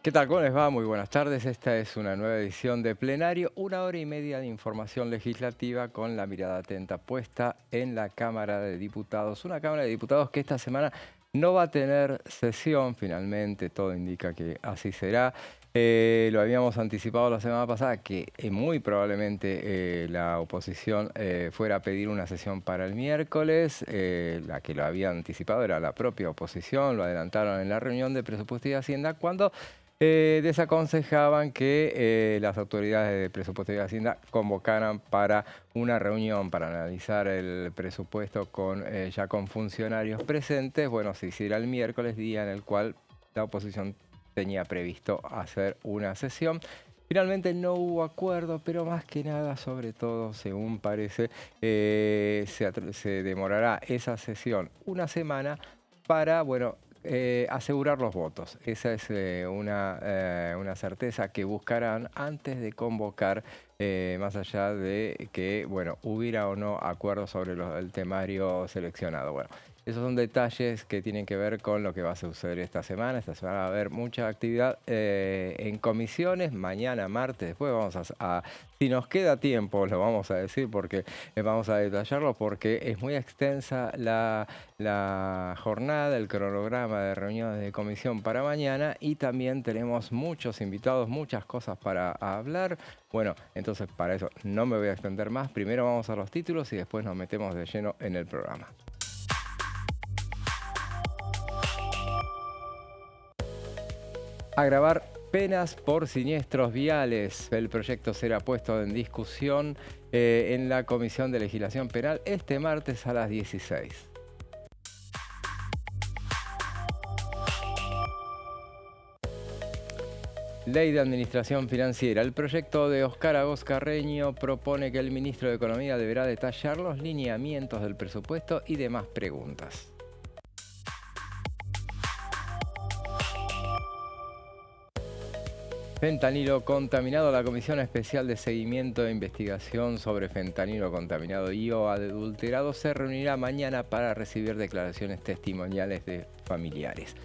¿Qué tal? ¿Cómo les va? Muy buenas tardes. Esta es una nueva edición de Plenario, 1 hora y media de información legislativa con la mirada atenta puesta en la Cámara de Diputados. Una Cámara de Diputados que esta semana no va a tener sesión, finalmente todo indica que así será. Lo habíamos anticipado la semana pasada que muy probablemente la oposición fuera a pedir una sesión para el miércoles. La que lo había anticipado era la propia oposición, lo adelantaron en la reunión de Presupuesto y Hacienda cuando desaconsejaban que las autoridades de Presupuesto y Hacienda convocaran para una reunión para analizar el presupuesto ya con funcionarios presentes. Bueno, se hiciera el miércoles, día en el cual la oposición tenía previsto hacer una sesión. Finalmente no hubo acuerdo, pero más que nada, sobre todo, según parece, se demorará esa sesión una semana para, bueno, asegurar los votos. Esa es una certeza que buscarán antes de convocar, más allá de que, bueno, hubiera o no acuerdo sobre el temario seleccionado. Bueno, esos son detalles que tienen que ver con lo que va a suceder esta semana. Esta semana va a haber mucha actividad en comisiones. Mañana, martes, después si nos queda tiempo, lo vamos a decir porque vamos a detallarlo, porque es muy extensa la jornada, el cronograma de reuniones de comisión para mañana, y también tenemos muchos invitados, muchas cosas para hablar. Bueno, entonces para eso no me voy a extender más. Primero vamos a los títulos y después nos metemos de lleno en el programa. Agravar penas por siniestros viales. El proyecto será puesto en discusión en la Comisión de Legislación Penal este martes a las 16. Ley de Administración Financiera. El proyecto de Óscar Agos Carreño propone que el ministro de Economía deberá detallar los lineamientos del presupuesto y demás preguntas. Fentanilo contaminado. La Comisión Especial de Seguimiento e Investigación sobre Fentanilo contaminado y o adulterado se reunirá mañana para recibir declaraciones testimoniales de familiares.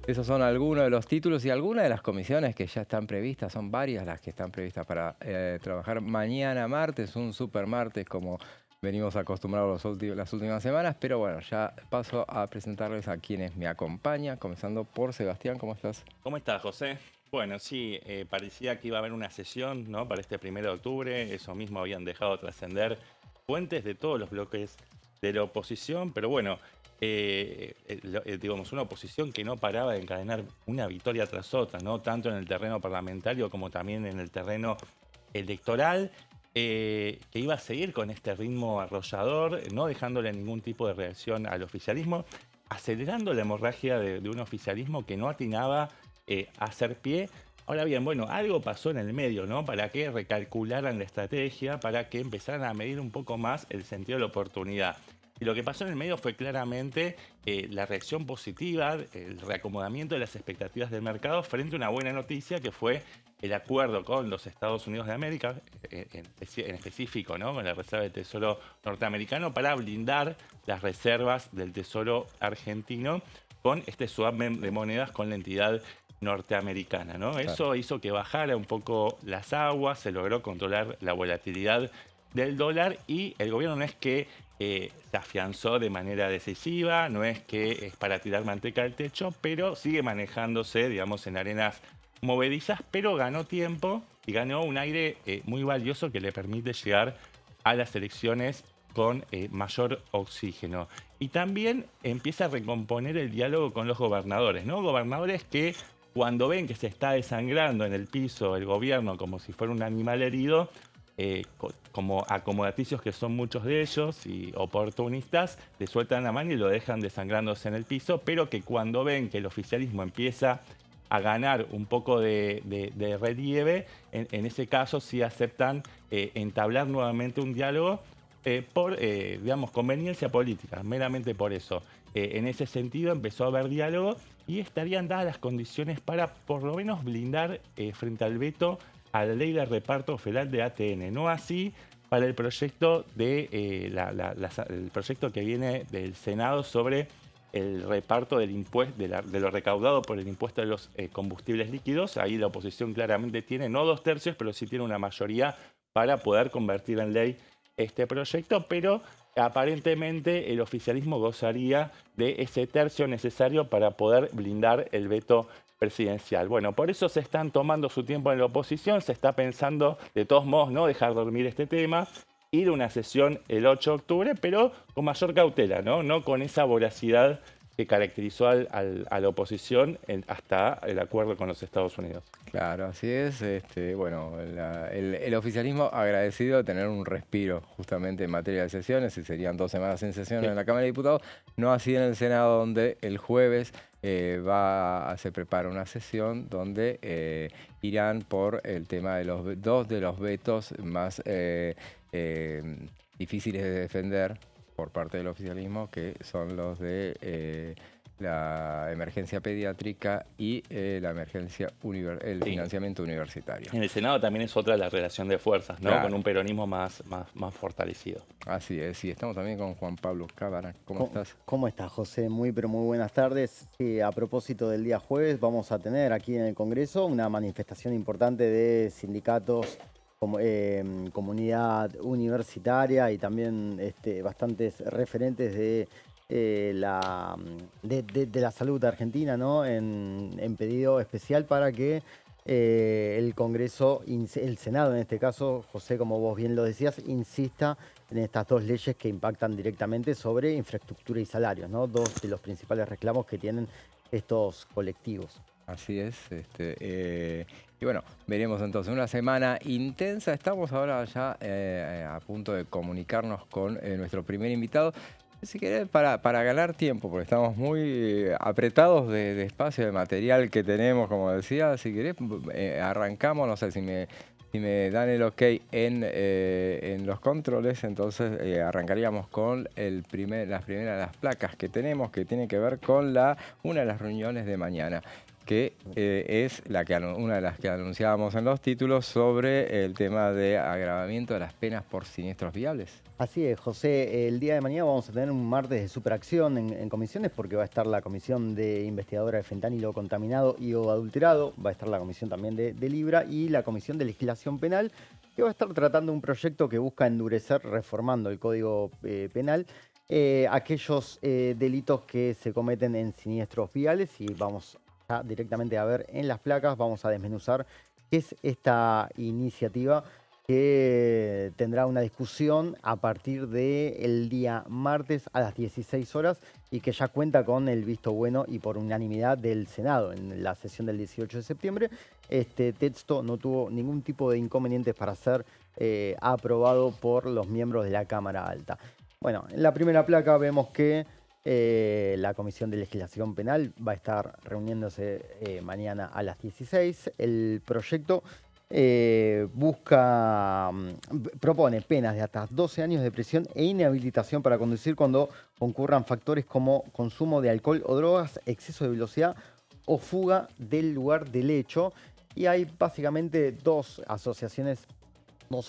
Esos son algunos de los títulos y algunas de las comisiones que ya están previstas. Son varias las que están previstas para trabajar mañana martes, un super martes como venimos acostumbrados las últimas semanas. Pero bueno, ya paso a presentarles a quienes me acompañan, comenzando por Sebastián. ¿Cómo estás? ¿Cómo estás, José? Bueno, sí, parecía que iba a haber una sesión, ¿no? Para este 1 de octubre. Eso mismo habían dejado trascender fuentes de todos los bloques de la oposición. Pero bueno, digamos, una oposición que no paraba de encadenar una victoria tras otra, ¿no? Tanto en el terreno parlamentario como también en el terreno electoral. Que iba a seguir con este ritmo arrollador, no dejándole ningún tipo de reacción al oficialismo, acelerando la hemorragia de un oficialismo que no atinaba a hacer pie. Ahora bien, bueno, algo pasó en el medio, ¿no? Para que recalcularan la estrategia, para que empezaran a medir un poco más el sentido de la oportunidad. Y lo que pasó en el medio fue claramente la reacción positiva, el reacomodamiento de las expectativas del mercado frente a una buena noticia que fue el acuerdo con los Estados Unidos de América, en específico, ¿no? Con la Reserva del Tesoro norteamericano, para blindar las reservas del Tesoro argentino con este swap de monedas con la entidad norteamericana, ¿no? Claro. Eso hizo que bajara un poco las aguas, se logró controlar la volatilidad del dólar y el gobierno no es que se afianzó de manera decisiva, no es que es para tirar manteca al techo, pero sigue manejándose, digamos, en arenas movedizas, pero ganó tiempo y ganó un aire muy valioso que le permite llegar a las elecciones con mayor oxígeno. Y también empieza a recomponer el diálogo con los gobernadores, ¿no? Gobernadores que cuando ven que se está desangrando en el piso el gobierno como si fuera un animal herido, como acomodaticios que son muchos de ellos y oportunistas, le sueltan la mano y lo dejan desangrándose en el piso, pero que cuando ven que el oficialismo empieza a ganar un poco de relieve, en ese caso sí aceptan entablar nuevamente un diálogo por, digamos, conveniencia política, meramente por eso. En ese sentido empezó a haber diálogo y estarían dadas las condiciones para por lo menos blindar frente al veto a la ley de reparto federal de ATN. No así para el proyecto, el proyecto que viene del Senado sobre el reparto del impuesto, de lo recaudado por el impuesto de los combustibles líquidos. Ahí la oposición claramente tiene, no 2/3, pero sí tiene una mayoría para poder convertir en ley este proyecto, pero aparentemente el oficialismo gozaría de ese tercio necesario para poder blindar el veto presidencial. Bueno, por eso se están tomando su tiempo en la oposición, se está pensando de todos modos no dejar dormir este tema, ir a una sesión el 8 de octubre, pero con mayor cautela, no con esa voracidad que caracterizó a la oposición hasta el acuerdo con los Estados Unidos. Claro, así es. Bueno, el oficialismo agradecido de tener un respiro justamente en materia de sesiones, y serían 2 semanas sin sesiones Sí. en la Cámara de Diputados, no así en el Senado, donde el jueves se prepara una sesión donde irán por el tema de dos de los vetos más difíciles de defender por parte del oficialismo, que son los de la emergencia pediátrica y la el Sí. financiamiento universitario. En el Senado también es otra la relación de fuerzas, ¿no? Claro. Con un peronismo más fortalecido. Así es, y estamos también con Juan Pablo Cámara. ¿Cómo estás? ¿Cómo estás, José? Pero muy buenas tardes. A propósito del día jueves, vamos a tener aquí en el Congreso una manifestación importante de sindicatos, comunidad universitaria y también bastantes referentes de la salud argentina, ¿no? En pedido especial para que el Congreso, el Senado en este caso, José, como vos bien lo decías, insista en estas 2 leyes que impactan directamente sobre infraestructura y salarios, ¿no? 2 de los principales reclamos que tienen estos colectivos. Así es. Y bueno, veremos entonces una semana intensa. Estamos ahora ya a punto de comunicarnos con nuestro primer invitado. Si querés, para ganar tiempo, porque estamos muy apretados de espacio, de material que tenemos, como decía, si querés, arrancamos, no sé si me dan el ok en los controles, entonces arrancaríamos con las primeras placas que tenemos, que tiene que ver con una de las reuniones de mañana, que es una de las que anunciábamos en los títulos sobre el tema de agravamiento de las penas por siniestros viales. Así es, José. El día de mañana vamos a tener un martes de superacción en comisiones, porque va a estar la comisión de investigadora de fentanilo contaminado y o adulterado, va a estar la comisión también de Libra y la comisión de legislación penal, que va a estar tratando un proyecto que busca endurecer, reformando el Código Penal, aquellos delitos que se cometen en siniestros viales, y vamos ya directamente a ver en las placas, vamos a desmenuzar qué es esta iniciativa, que tendrá una discusión a partir del día martes a las 16 horas y que ya cuenta con el visto bueno y por unanimidad del Senado en la sesión del 18 de septiembre. Este texto no tuvo ningún tipo de inconvenientes para ser aprobado por los miembros de la Cámara Alta. Bueno, en la primera placa vemos que la Comisión de Legislación Penal va a estar reuniéndose mañana a las 16. El proyecto propone penas de hasta 12 años de prisión e inhabilitación para conducir cuando concurran factores como consumo de alcohol o drogas, exceso de velocidad o fuga del lugar del hecho. Y hay básicamente 2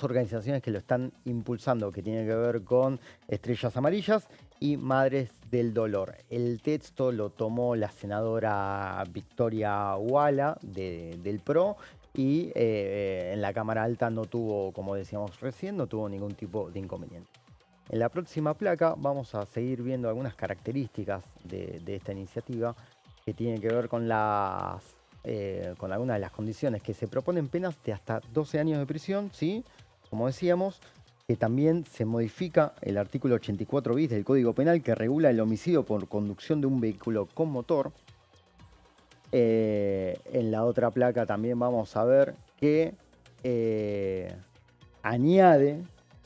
organizaciones que lo están impulsando, que tienen que ver con Estrellas Amarillas y Madres del Dolor. El texto lo tomó la senadora Victoria Huala del PRO, y en la Cámara Alta no tuvo, como decíamos recién, no tuvo ningún tipo de inconveniente. En la próxima placa vamos a seguir viendo algunas características de esta iniciativa que tienen que ver con algunas de las condiciones, que se proponen penas de hasta 12 años de prisión, ¿sí? Como decíamos, que también se modifica el artículo 84 bis del Código Penal, que regula el homicidio por conducción de un vehículo con motor. En la otra placa también vamos a ver que añade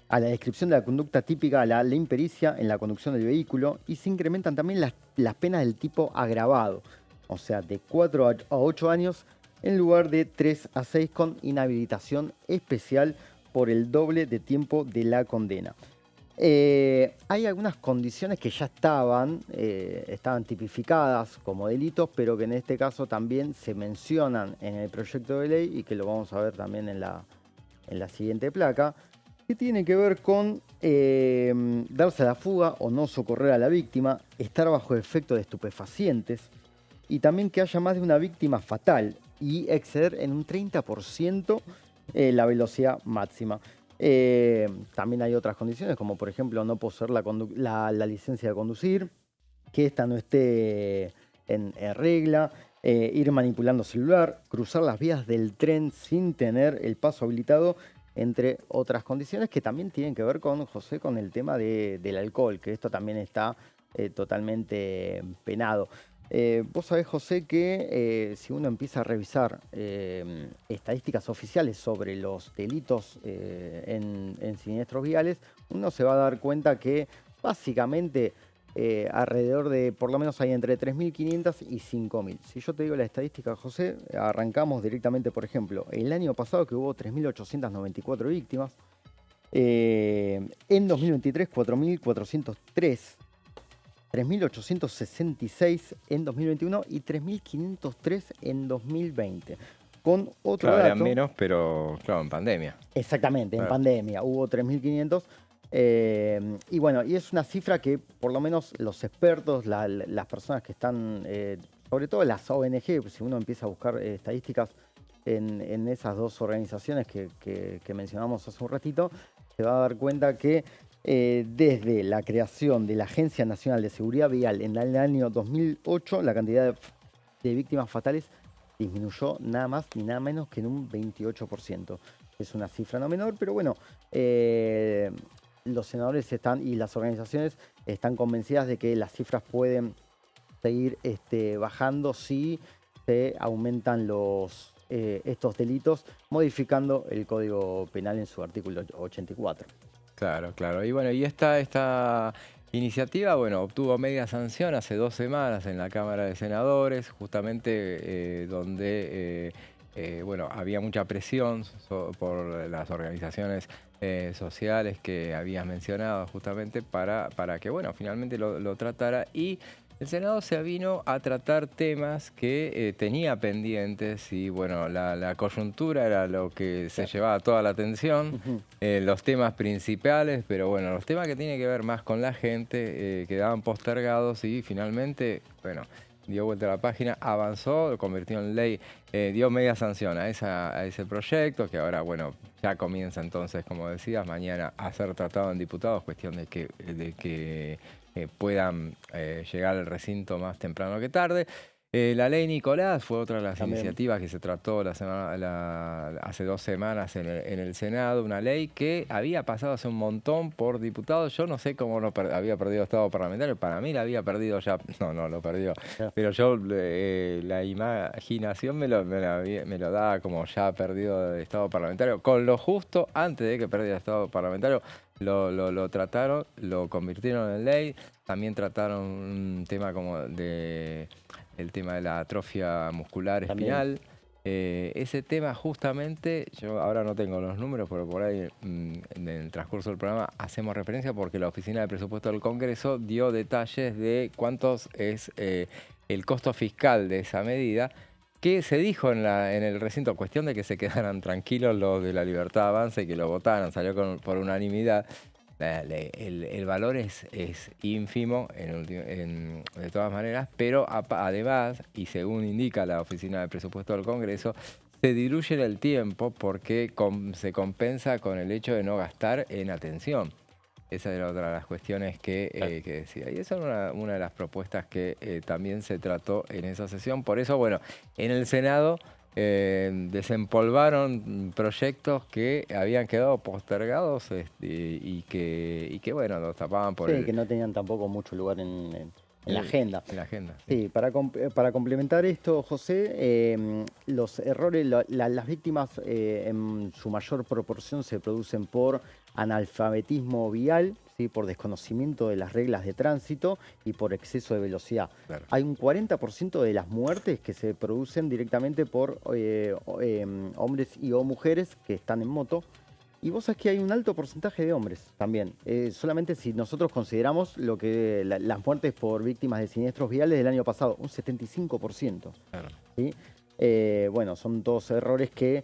a la descripción de la conducta típica a la impericia en la conducción del vehículo, y se incrementan también las penas del tipo agravado, o sea, de 4 a 8 años en lugar de 3 a 6, con inhabilitación especial por el doble de tiempo de la condena. Hay algunas condiciones que ya estaban tipificadas como delitos, pero que en este caso también se mencionan en el proyecto de ley y que lo vamos a ver también en la siguiente placa, que tiene que ver con darse a la fuga o no socorrer a la víctima, estar bajo efecto de estupefacientes y también que haya más de una víctima fatal y exceder en un 30% la velocidad máxima. También hay otras condiciones, como por ejemplo no poseer la licencia de conducir, que esta no esté en regla, ir manipulando celular, cruzar las vías del tren sin tener el paso habilitado, entre otras condiciones que también tienen que ver con, José, con el tema del alcohol, que esto también está totalmente penado. Vos sabés, José, que si uno empieza a revisar estadísticas oficiales sobre los delitos en siniestros viales, uno se va a dar cuenta que básicamente alrededor de, por lo menos hay entre 3.500 y 5.000. Si yo te digo la estadística, José, arrancamos directamente, por ejemplo, el año pasado que hubo 3.894 víctimas, en 2023 4.403, 3.866 en 2021 y 3.503 en 2020. Con otro Claro, dato, eran menos, pero claro, en pandemia. exactamente, en Claro. pandemia hubo 3.500. Y bueno, y es una cifra que por lo menos los expertos, las personas que están, sobre todo las ONG, si uno empieza a buscar estadísticas en esas dos organizaciones que mencionamos hace un ratito, se va a dar cuenta que desde la creación de la Agencia Nacional de Seguridad Vial en el año 2008, la cantidad de víctimas fatales disminuyó nada más ni nada menos que en un 28%. Es una cifra no menor, pero bueno, los senadores y las organizaciones están convencidas de que las cifras pueden seguir bajando si se aumentan estos delitos, modificando el Código Penal en su artículo 84. Claro, claro. Y bueno, y esta iniciativa, bueno, obtuvo media sanción hace 2 semanas en la Cámara de Senadores, justamente donde, bueno, había mucha presión por las organizaciones sociales que habías mencionado justamente para que, bueno, finalmente lo tratara. Y el Senado se avino a tratar temas que tenía pendientes y, bueno, la coyuntura era lo que se llevaba toda la atención. Los temas principales, pero bueno, los temas que tienen que ver más con la gente quedaban postergados y finalmente, bueno, dio vuelta a la página, avanzó, lo convirtió en ley, dio media sanción a ese proyecto que ahora, bueno, ya comienza entonces, como decías, mañana a ser tratado en diputados, cuestión de que puedan llegar al recinto más temprano que tarde. La ley Nicolás fue otra de las iniciativas que se trató hace 2 semanas en el Senado, una ley que había pasado hace un montón por diputados. Yo no sé cómo no había perdido estado parlamentario, para mí la había perdido ya, no lo perdió, pero yo la imaginación me lo daba como ya perdido de estado parlamentario, con lo justo antes de que perdiera estado parlamentario. Lo trataron, lo convirtieron en ley, también trataron un tema como el tema de la atrofia muscular espinal. Ese tema justamente, yo ahora no tengo los números, pero por ahí en el transcurso del programa hacemos referencia porque la Oficina de Presupuesto del Congreso dio detalles de cuántos es el costo fiscal de esa medida, que se dijo en el recinto, cuestión de que se quedaran tranquilos los de la Libertad Avanza y que lo votaran, salió por unanimidad. El valor es ínfimo de todas maneras, pero además, y según indica la Oficina de Presupuesto del Congreso, se diluye en el tiempo porque se compensa con el hecho de no gastar en atención. Esa era otra de las cuestiones que decía. Y esa era una de las propuestas que también se trató en esa sesión. Por eso, bueno, en el Senado desempolvaron proyectos que habían quedado postergados y que, bueno, los tapaban por Sí, que no tenían tampoco mucho lugar en la agenda. En la agenda. Sí, para complementar esto, José, los errores, las víctimas en su mayor proporción se producen por analfabetismo vial, ¿sí? Por desconocimiento de las reglas de tránsito y por exceso de velocidad. Claro. Hay un 40% de las muertes que se producen directamente por hombres y o mujeres que están en moto. Y vos sabés que hay un alto porcentaje de hombres también. Solamente si nosotros consideramos las muertes por víctimas de siniestros viales del año pasado, un 75%. Claro. ¿Sí? Bueno, son todos errores que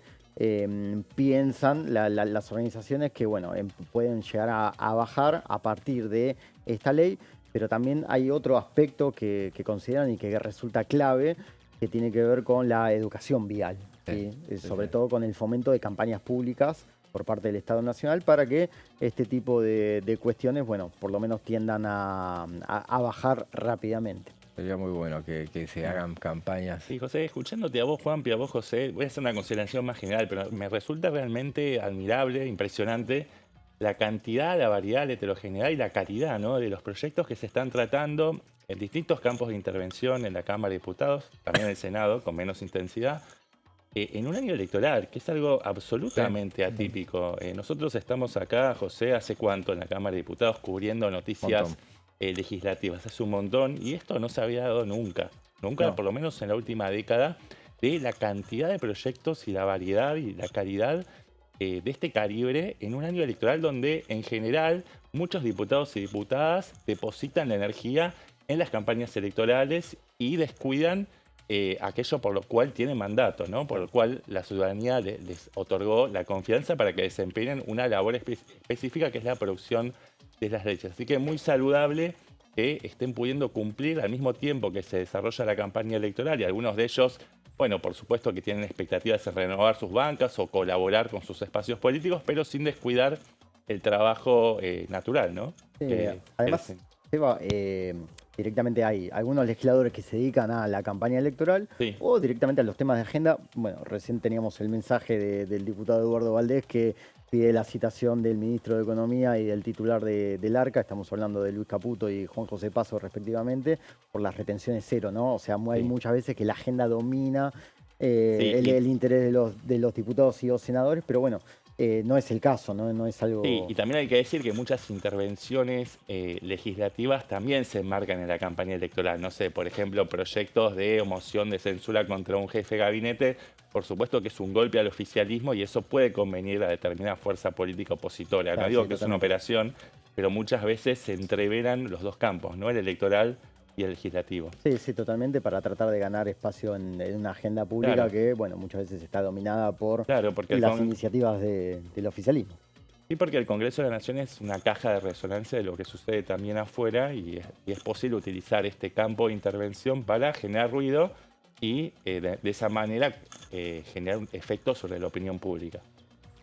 piensan las organizaciones que, bueno, pueden llegar a bajar a partir de esta ley, pero también hay otro aspecto que consideran y que resulta clave, que tiene que ver con la educación vial, ¿sí? Sobre todo con el fomento de campañas públicas por parte del Estado Nacional para que este tipo de cuestiones, bueno, por lo menos tiendan a bajar rápidamente. Sería muy bueno que se hagan campañas. Sí, José, escuchándote a vos, Juanpi, a vos, José, voy a hacer una consideración más general, pero me resulta realmente admirable, impresionante, la cantidad, la variedad, la heterogeneidad y la calidad, ¿no?, de los proyectos que se están tratando en distintos campos de intervención en la Cámara de Diputados, también en el Senado, con menos intensidad, en un año electoral, que es algo absolutamente atípico. Nosotros estamos acá, José, ¿hace cuánto en la Cámara de Diputados cubriendo noticias legislativas? Hace un montón, y esto no se había dado nunca, No. por lo menos en la última década, de la cantidad de proyectos y la variedad y la calidad de este calibre en un año electoral donde, en general, muchos diputados y diputadas depositan la energía en las campañas electorales y descuidan aquello por lo cual tienen mandato, ¿no? Por lo cual la ciudadanía les otorgó la confianza para que desempeñen una labor específica, que es la producción de las leyes. Así que es muy saludable que estén pudiendo cumplir al mismo tiempo que se desarrolla la campaña electoral, y algunos de ellos, bueno, por supuesto que tienen expectativas de renovar sus bancas o colaborar con sus espacios políticos, pero sin descuidar el trabajo natural, ¿no? Sí, además, Seba, directamente hay algunos legisladores que se dedican a la campaña electoral o directamente a los temas de agenda. Bueno, recién teníamos el mensaje del diputado Eduardo Valdés, que pide la citación del ministro de Economía y del titular del ARCA, estamos hablando de Luis Caputo y Juan José Paso respectivamente, por las retenciones cero, ¿no? O sea, hay muchas veces que la agenda domina el interés de los diputados y los senadores, pero bueno, no es el caso, ¿no? No es algo... Sí, y también hay que decir que muchas intervenciones legislativas también se enmarcan en la campaña electoral. No sé, por ejemplo, proyectos de moción de censura contra un jefe de gabinete, por supuesto que es un golpe al oficialismo y eso puede convenir a determinada fuerza política opositora. No digo que es una operación, pero muchas veces se entreveran los dos campos, ¿no? El electoral y el legislativo. Sí, sí, totalmente, para tratar de ganar espacio en una agenda pública que, bueno, muchas veces está dominada por las iniciativas del oficialismo. Sí, porque el Congreso de la Nación es una caja de resonancia de lo que sucede también afuera, y es posible utilizar este campo de intervención para generar ruido y de esa manera generar un efecto sobre la opinión pública.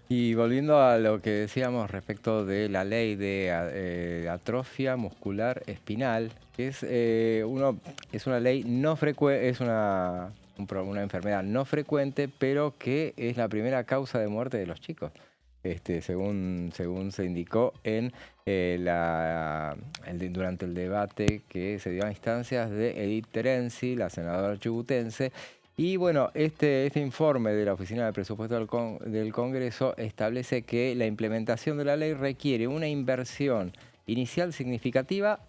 Y volviendo a lo que decíamos respecto de la ley de atrofia muscular espinal, que es una ley no frecuente, es una enfermedad no frecuente, pero que es la primera causa de muerte de los chicos. Según se indicó durante el debate que se dio a instancias de Edith Terenzi, la senadora chubutense. Y bueno, este informe de la Oficina de Presupuesto del Congreso establece que la implementación de la ley requiere una inversión inicial significativa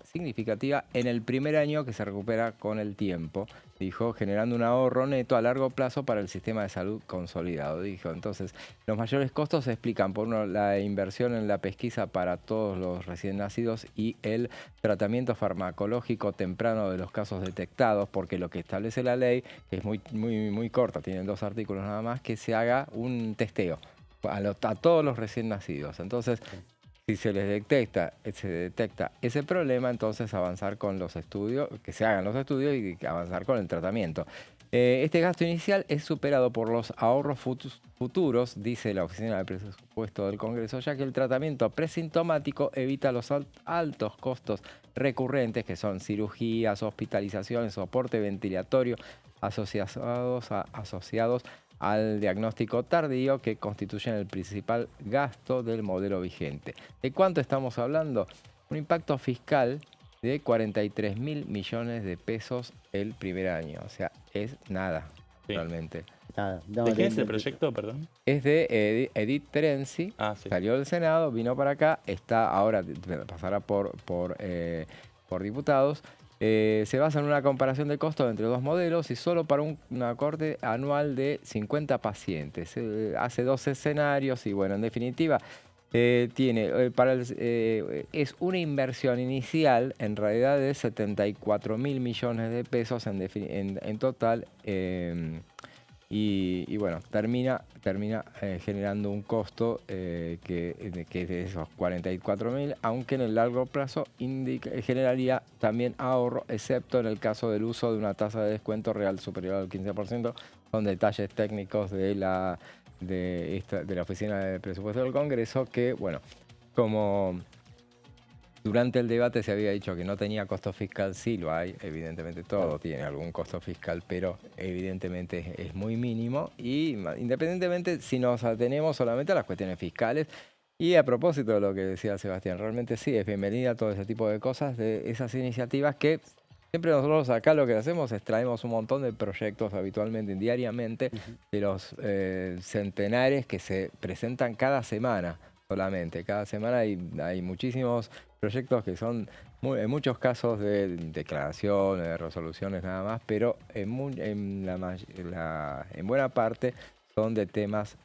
en el primer año, que se recupera con el tiempo, dijo, generando un ahorro neto a largo plazo para el sistema de salud consolidado, dijo. Entonces, los mayores costos se explican por la inversión en la pesquisa para todos los recién nacidos y el tratamiento farmacológico temprano de los casos detectados, porque lo que establece la ley es muy corta, tienen 2 artículos nada más, que se haga un testeo a todos los recién nacidos. Entonces, si se les detecta ese problema, entonces avanzar con los estudios, que se hagan los estudios y avanzar con el tratamiento. Este gasto inicial es superado por los ahorros futuros, dice la Oficina de Presupuesto del Congreso, ya que el tratamiento presintomático evita los altos costos recurrentes, que son cirugías, hospitalizaciones, soporte ventilatorio, asociados al diagnóstico tardío, que constituyen el principal gasto del modelo vigente. ¿De cuánto estamos hablando? Un impacto fiscal de 43.000 millones de pesos el primer año. O sea, es nada, realmente. Nada. ¿De qué es el proyecto, perdón? Es de Edith Terenzi, salió del Senado, vino para acá, ahora pasará por diputados. Se basa en una comparación de costos entre 2 modelos y solo para una corte anual de 50 pacientes. Hace 2 escenarios y, bueno, en definitiva, es una inversión inicial en realidad de 74.000 millones de pesos en total. y bueno, termina generando un costo que es de esos 44.000, aunque en el largo plazo generaría también ahorro, excepto en el caso del uso de una tasa de descuento real superior al 15%. Son detalles técnicos de la Oficina de Presupuesto del Congreso que, bueno, como durante el debate se había dicho que no tenía costo fiscal, sí lo hay, evidentemente todo tiene algún costo fiscal, pero evidentemente es muy mínimo, y independientemente si nos atenemos solamente a las cuestiones fiscales. Y a propósito de lo que decía Sebastián, realmente sí, es bienvenida todo ese tipo de cosas, de esas iniciativas que siempre nosotros acá lo que hacemos es traemos un montón de proyectos habitualmente, diariamente, de los centenares que se presentan cada semana solamente. Cada semana hay muchísimos proyectos que son, en muchos casos, de declaraciones, de resoluciones nada más, pero en buena parte son de temas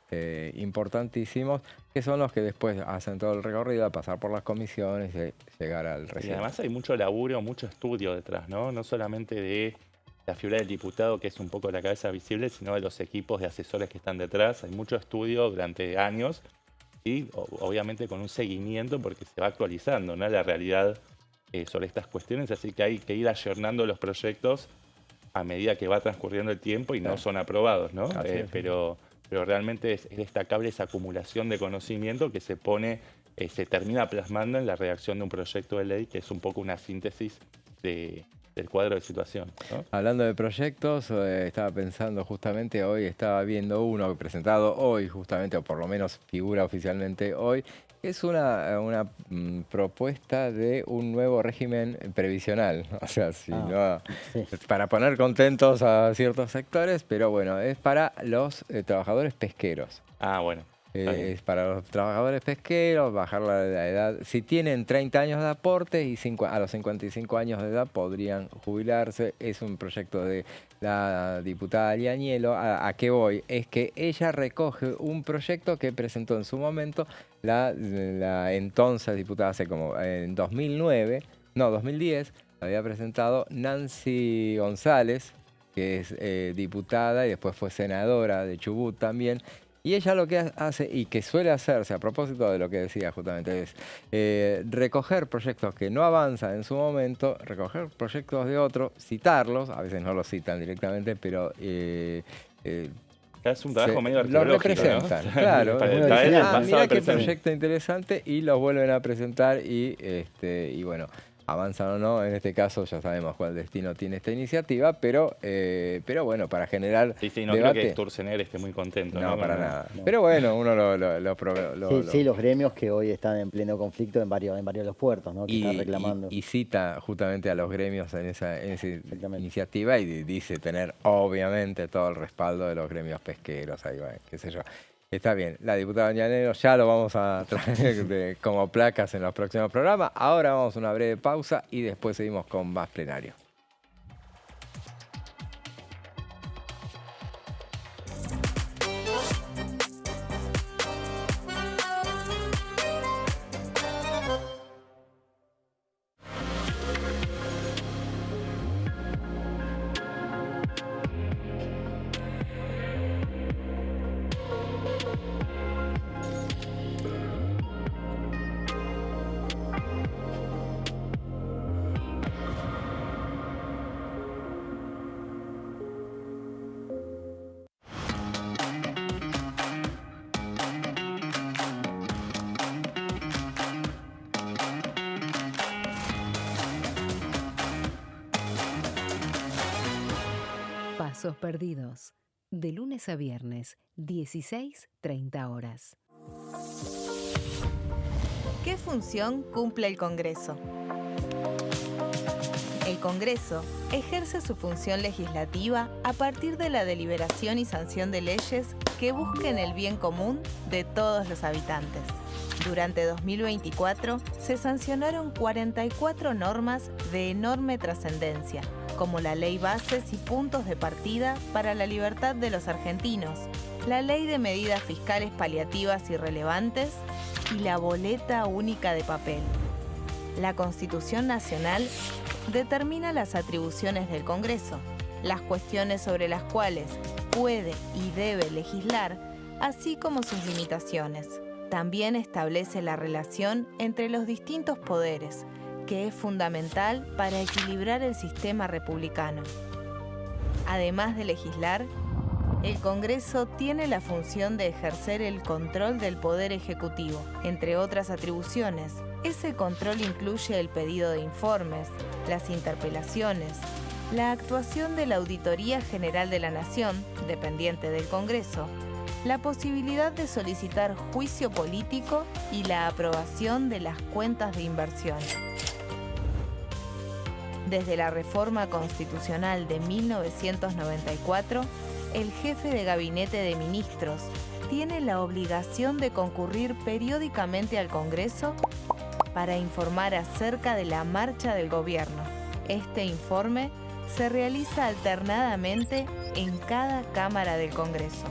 importantísimos, que son los que después hacen todo el recorrido, a pasar por las comisiones y llegar al recinto. Y además hay mucho laburo, mucho estudio detrás, ¿no? No solamente de la figura del diputado, que es un poco la cabeza visible, sino de los equipos de asesores que están detrás. Hay mucho estudio durante años y obviamente con un seguimiento, porque se va actualizando, ¿no?, la realidad sobre estas cuestiones, así que hay que ir ayornando los proyectos a medida que va transcurriendo el tiempo y no son aprobados, ¿no? Pero realmente es destacable esa acumulación de conocimiento que se termina plasmando en la redacción de un proyecto de ley, que es un poco una síntesis del cuadro de situación, ¿no? Hablando de proyectos, estaba pensando justamente hoy, estaba viendo uno presentado hoy justamente, o por lo menos figura oficialmente hoy, que es una propuesta de un nuevo régimen previsional. O sea, para poner contentos a ciertos sectores, pero bueno, es para los trabajadores pesqueros. Ah, bueno. Es para los trabajadores pesqueros, bajar la edad. Si tienen 30 años de aporte y a los 55 años de edad podrían jubilarse. Es un proyecto de la diputada Lianielo. ¿A qué voy? Es que ella recoge un proyecto que presentó en su momento la entonces diputada, hace como en 2010, había presentado Nancy González, que es diputada y después fue senadora de Chubut también. Y ella lo que hace, y que suele hacerse a propósito de lo que decía justamente, es recoger proyectos que no avanzan en su momento, recoger proyectos de otros, citarlos, a veces no los citan directamente, pero es un trabajo medio arqueológico, lo representan, ¿no? Claro. Mira qué proyecto interesante, y los vuelven a presentar y bueno, avanzan o no. En este caso ya sabemos cuál destino tiene esta iniciativa, pero bueno, para generar no debate. Creo que Sturzenegger esté muy contento. No, para nada. No. Pero bueno, uno Sí, los gremios que hoy están en pleno conflicto en varios de los puertos, ¿no?, que están reclamando. Y cita justamente a los gremios en esa iniciativa, y dice tener obviamente todo el respaldo de los gremios pesqueros, ahí va, qué sé yo. Está bien, la diputada Lianielo ya lo vamos a traer como placas en los próximos programas. Ahora vamos a una breve pausa y después seguimos con más plenario. Pasos perdidos. De lunes a viernes, 16:30 horas. ¿Qué función cumple el Congreso? El Congreso ejerce su función legislativa a partir de la deliberación y sanción de leyes que busquen el bien común de todos los habitantes. Durante 2024 se sancionaron 44 normas de enorme trascendencia, como la Ley Bases y Puntos de Partida para la Libertad de los Argentinos, la Ley de Medidas Fiscales Paliativas y Relevantes y la Boleta Única de Papel. La Constitución Nacional determina las atribuciones del Congreso, las cuestiones sobre las cuales puede y debe legislar, así como sus limitaciones. También establece la relación entre los distintos poderes, que es fundamental para equilibrar el sistema republicano. Además de legislar, el Congreso tiene la función de ejercer el control del Poder Ejecutivo. Entre otras atribuciones, ese control incluye el pedido de informes, las interpelaciones, la actuación de la Auditoría General de la Nación, dependiente del Congreso, la posibilidad de solicitar juicio político y la aprobación de las cuentas de inversión. Desde la reforma constitucional de 1994, el jefe de gabinete de ministros tiene la obligación de concurrir periódicamente al Congreso para informar acerca de la marcha del gobierno. Este informe se realiza alternadamente en cada Cámara del Congreso.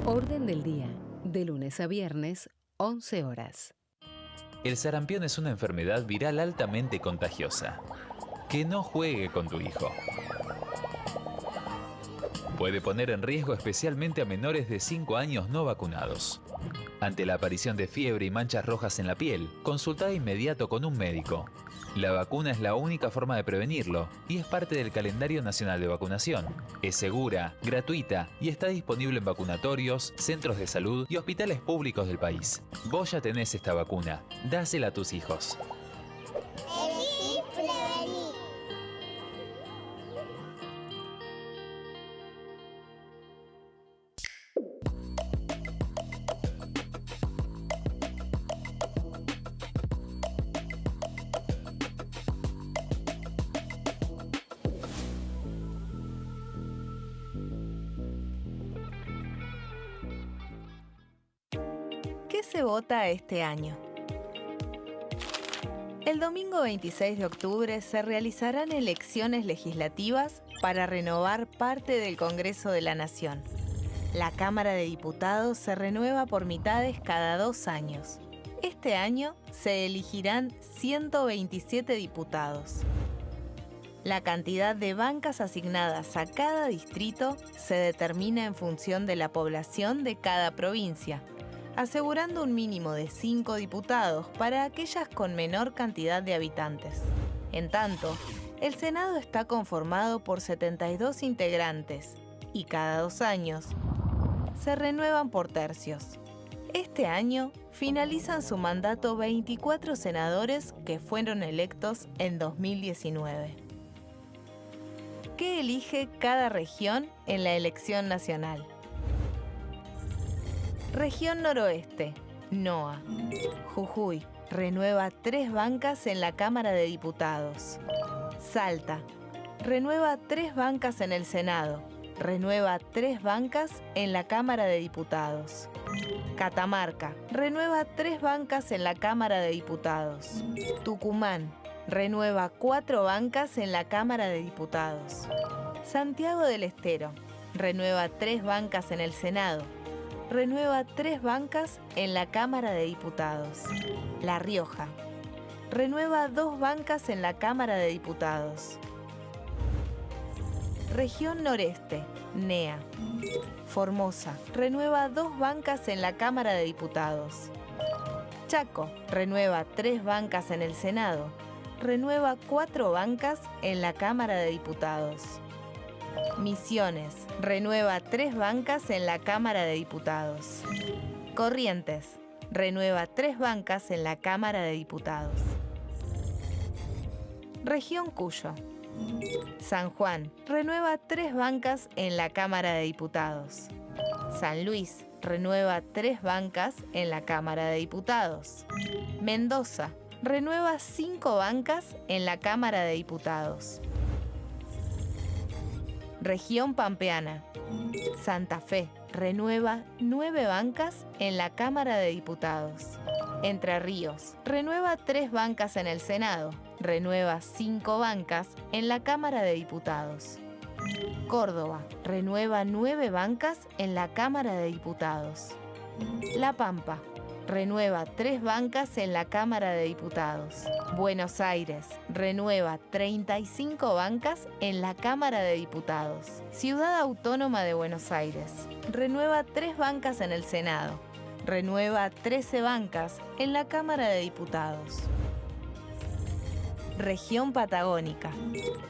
Orden del día, de lunes a viernes, 11 horas. El sarampión es una enfermedad viral altamente contagiosa. Que no juegue con tu hijo. Puede poner en riesgo especialmente a menores de 5 años no vacunados. Ante la aparición de fiebre y manchas rojas en la piel, consulta de inmediato con un médico. La vacuna es la única forma de prevenirlo y es parte del calendario nacional de vacunación. Es segura, gratuita y está disponible en vacunatorios, centros de salud y hospitales públicos del país. Vos ya tenés esta vacuna. Dásela a tus hijos. Elegí prevenir. ¿Qué se vota este año? El domingo 26 de octubre se realizarán elecciones legislativas para renovar parte del Congreso de la Nación. La Cámara de Diputados se renueva por mitades cada 2 años. Este año se elegirán 127 diputados. La cantidad de bancas asignadas a cada distrito se determina en función de la población de cada provincia, asegurando un mínimo de 5 diputados para aquellas con menor cantidad de habitantes. En tanto, el Senado está conformado por 72 integrantes y cada 2 años se renuevan por tercios. Este año finalizan su mandato 24 senadores que fueron electos en 2019. ¿Qué elige cada región en la elección nacional? Región Noroeste, NOA. Jujuy, renueva 3 bancas en la Cámara de Diputados. Salta, renueva 3 bancas en el Senado. Renueva 3 bancas en la Cámara de Diputados. Catamarca, renueva 3 bancas en la Cámara de Diputados. Tucumán, renueva 4 bancas en la Cámara de Diputados. Santiago del Estero, renueva 3 bancas en el Senado. Renueva 3 bancas en la Cámara de Diputados. La Rioja, renueva 2 bancas en la Cámara de Diputados. Región Noreste, NEA. Formosa, renueva 2 bancas en la Cámara de Diputados. Chaco, renueva 3 bancas en el Senado. Renueva 4 bancas en la Cámara de Diputados. Misiones, renueva 3 bancas en la Cámara de Diputados. Corrientes, renueva 3 bancas en la Cámara de Diputados. Región Cuyo. San Juan, renueva 3 bancas en la Cámara de Diputados. San Luis, renueva 3 bancas en la Cámara de Diputados. Mendoza, renueva 5 bancas en la Cámara de Diputados. Región Pampeana. Santa Fe, renueva 9 bancas en la Cámara de Diputados. Entre Ríos, renueva 3 bancas en el Senado. Renueva 5 bancas en la Cámara de Diputados. Córdoba renueva 9 bancas en la Cámara de Diputados. La Pampa renueva 3 bancas en la Cámara de Diputados. Buenos Aires renueva 35 bancas en la Cámara de Diputados. Ciudad Autónoma de Buenos Aires renueva 3 bancas en el Senado. Renueva 13 bancas en la Cámara de Diputados. Región Patagónica.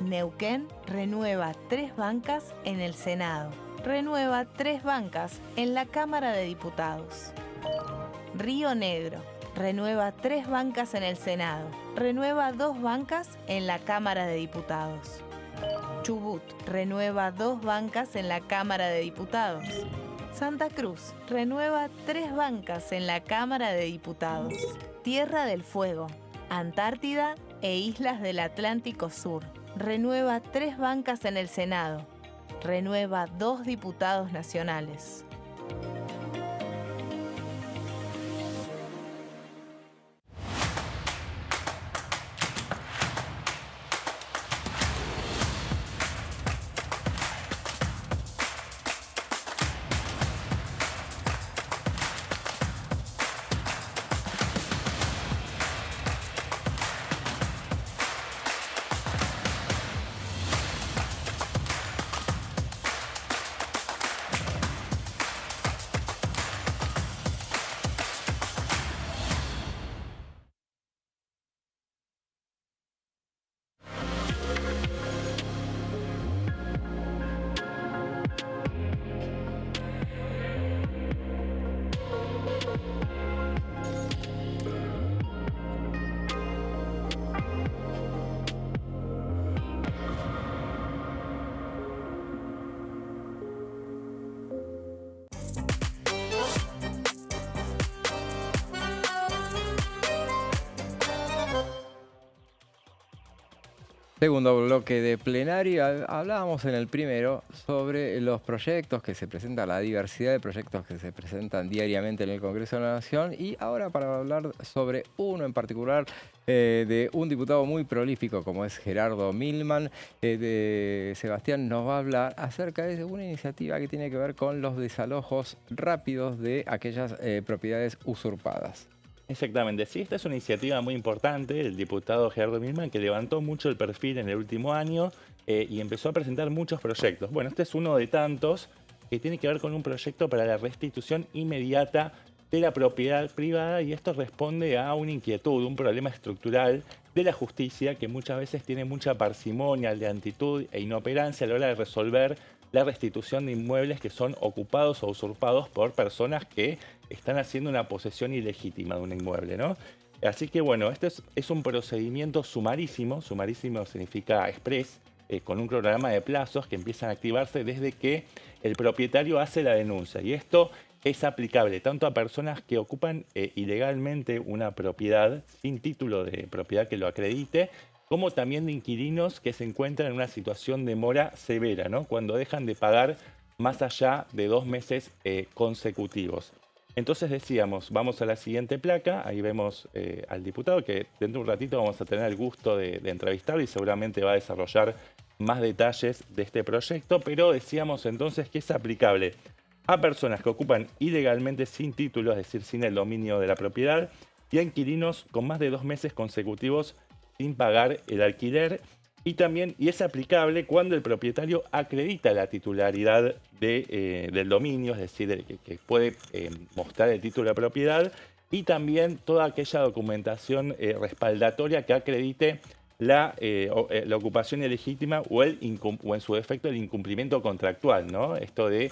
Neuquén renueva 3 bancas en el Senado. Renueva 3 bancas en la Cámara de Diputados. Río Negro renueva 3 bancas en el Senado. Renueva 2 bancas en la Cámara de Diputados. Chubut renueva 2 bancas en la Cámara de Diputados. Santa Cruz renueva 3 bancas en la Cámara de Diputados. Tierra del Fuego, Antártida e Islas del Atlántico Sur renueva 3 bancas en el Senado. Renueva 2 diputados nacionales. Segundo bloque de plenario. Hablábamos en el primero sobre los proyectos que se presentan, la diversidad de proyectos que se presentan diariamente en el Congreso de la Nación, y ahora para hablar sobre uno en particular de un diputado muy prolífico como es Gerardo Milman, Sebastián nos va a hablar acerca de una iniciativa que tiene que ver con los desalojos rápidos de aquellas propiedades usurpadas. Exactamente, sí, esta es una iniciativa muy importante del diputado Gerardo Milman, que levantó mucho el perfil en el último año y empezó a presentar muchos proyectos. Bueno, este es uno de tantos que tiene que ver con un proyecto para la restitución inmediata de la propiedad privada, y esto responde a una inquietud, un problema estructural de la justicia que muchas veces tiene mucha parsimonia, lentitud e inoperancia a la hora de resolver la restitución de inmuebles que son ocupados o usurpados por personas que están haciendo una posesión ilegítima de un inmueble, ¿no? Así que bueno, este es un procedimiento sumarísimo, sumarísimo significa express, con un programa de plazos que empiezan a activarse desde que el propietario hace la denuncia. Y esto es aplicable tanto a personas que ocupan ilegalmente una propiedad sin título de propiedad que lo acredite, como también de inquilinos que se encuentran en una situación de mora severa, ¿no? Cuando dejan de pagar más allá de 2 meses consecutivos. Entonces decíamos, vamos a la siguiente placa, ahí vemos al diputado que dentro de un ratito vamos a tener el gusto de entrevistarlo y seguramente va a desarrollar más detalles de este proyecto, pero decíamos entonces que es aplicable a personas que ocupan ilegalmente sin título, es decir, sin el dominio de la propiedad, y a inquilinos con más de 2 meses consecutivos sin pagar el alquiler, y es aplicable cuando el propietario acredita la titularidad del dominio, es decir, que puede mostrar el título de propiedad, y también toda aquella documentación respaldatoria que acredite la ocupación ilegítima o en su defecto el incumplimiento contractual, ¿no? Esto de,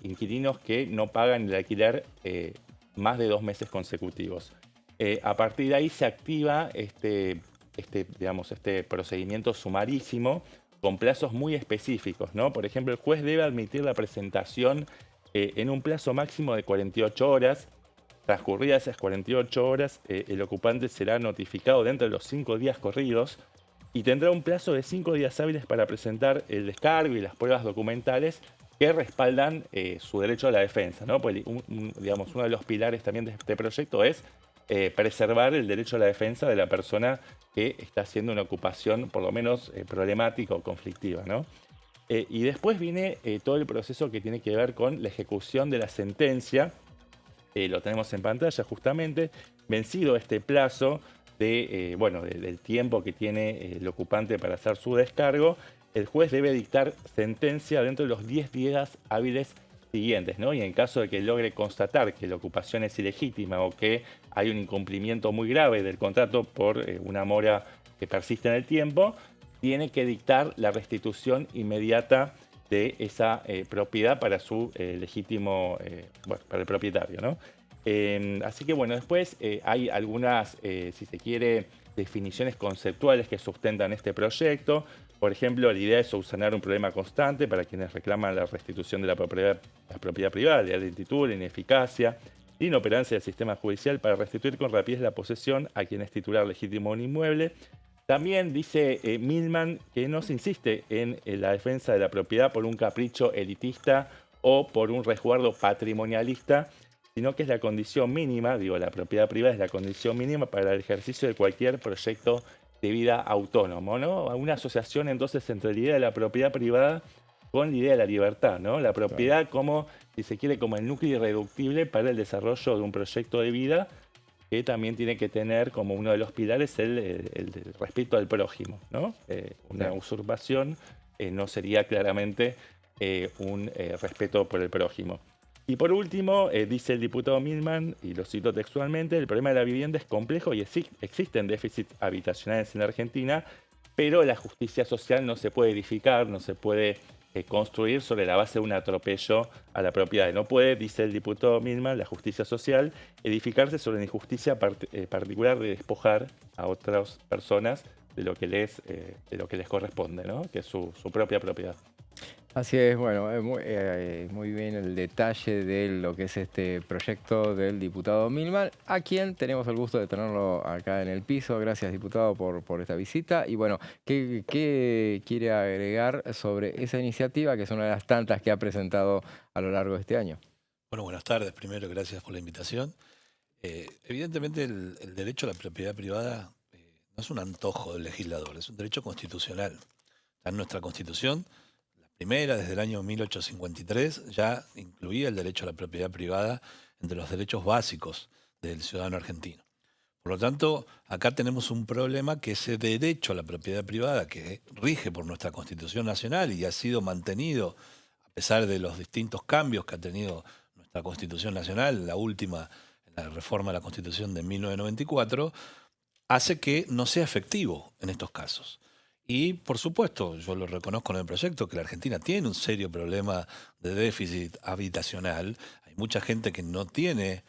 inquilinos que no pagan el alquiler más de 2 meses consecutivos. A partir de ahí se activa este procedimiento sumarísimo con plazos muy específicos, ¿no? Por ejemplo, el juez debe admitir la presentación en un plazo máximo de 48 horas. Transcurridas esas 48 horas, el ocupante será notificado dentro de los 5 días corridos y tendrá un plazo de 5 días hábiles para presentar el descargo y las pruebas documentales que respaldan su derecho a la defensa, ¿no? Pues, uno de los pilares también de este proyecto es preservar el derecho a la defensa de la persona que está haciendo una ocupación por lo menos problemática o conflictiva, ¿no? Y después viene todo el proceso que tiene que ver con la ejecución de la sentencia. Lo tenemos en pantalla justamente. Vencido este plazo del tiempo que tiene el ocupante para hacer su descargo, el juez debe dictar sentencia dentro de los 10 días hábiles siguientes, ¿no? Y en caso de que logre constatar que la ocupación es ilegítima o que hay un incumplimiento muy grave del contrato por una mora que persiste en el tiempo, tiene que dictar la restitución inmediata de esa propiedad para su para el propietario, ¿no? Así que bueno, después hay algunas, si se quiere, definiciones conceptuales que sustentan este proyecto. Por ejemplo, la idea es subsanar un problema constante para quienes reclaman la restitución de la propiedad privada, la lentitud, la ineficacia, la inoperancia del sistema judicial para restituir con rapidez la posesión a quien es titular legítimo de un inmueble. También dice Milman que no se insiste en la defensa de la propiedad por un capricho elitista o por un resguardo patrimonialista, sino que es la condición mínima, la propiedad privada es la condición mínima para el ejercicio de cualquier proyecto de vida autónomo, ¿no? Una asociación entonces entre la idea de la propiedad privada con la idea de la libertad, ¿no? La propiedad como, si se quiere, como el núcleo irreductible para el desarrollo de un proyecto de vida, que también tiene que tener como uno de los pilares el respeto al prójimo, ¿no? Una usurpación no sería claramente un respeto por el prójimo. Y por último, dice el diputado Milman, y lo cito textualmente, el problema de la vivienda es complejo y existen déficits habitacionales en la Argentina, pero la justicia social no se puede edificar, no se puede construir sobre la base de un atropello a la propiedad. No puede, dice el diputado Milman, la justicia social, edificarse sobre la injusticia particular de despojar a otras personas de lo que les corresponde, ¿no? Que es su propia propiedad. Así es, bueno, muy bien el detalle de lo que es este proyecto del diputado Milman, a quien tenemos el gusto de tenerlo acá en el piso. Gracias, diputado, por esta visita. Y bueno, ¿qué quiere agregar sobre esa iniciativa, que es una de las tantas que ha presentado a lo largo de este año? Bueno, buenas tardes. Primero, gracias por la invitación. Evidentemente, el derecho a la propiedad privada no es un antojo del legislador, es un derecho constitucional. Está en nuestra Constitución. Primera, desde el año 1853, ya incluía el derecho a la propiedad privada entre los derechos básicos del ciudadano argentino. Por lo tanto, acá tenemos un problema que ese derecho a la propiedad privada, que rige por nuestra Constitución Nacional y ha sido mantenido a pesar de los distintos cambios que ha tenido nuestra Constitución Nacional, la última, la reforma de la Constitución de 1994, hace que no sea efectivo en estos casos. Y, por supuesto, yo lo reconozco en el proyecto, que la Argentina tiene un serio problema de déficit habitacional. Hay mucha gente que no tiene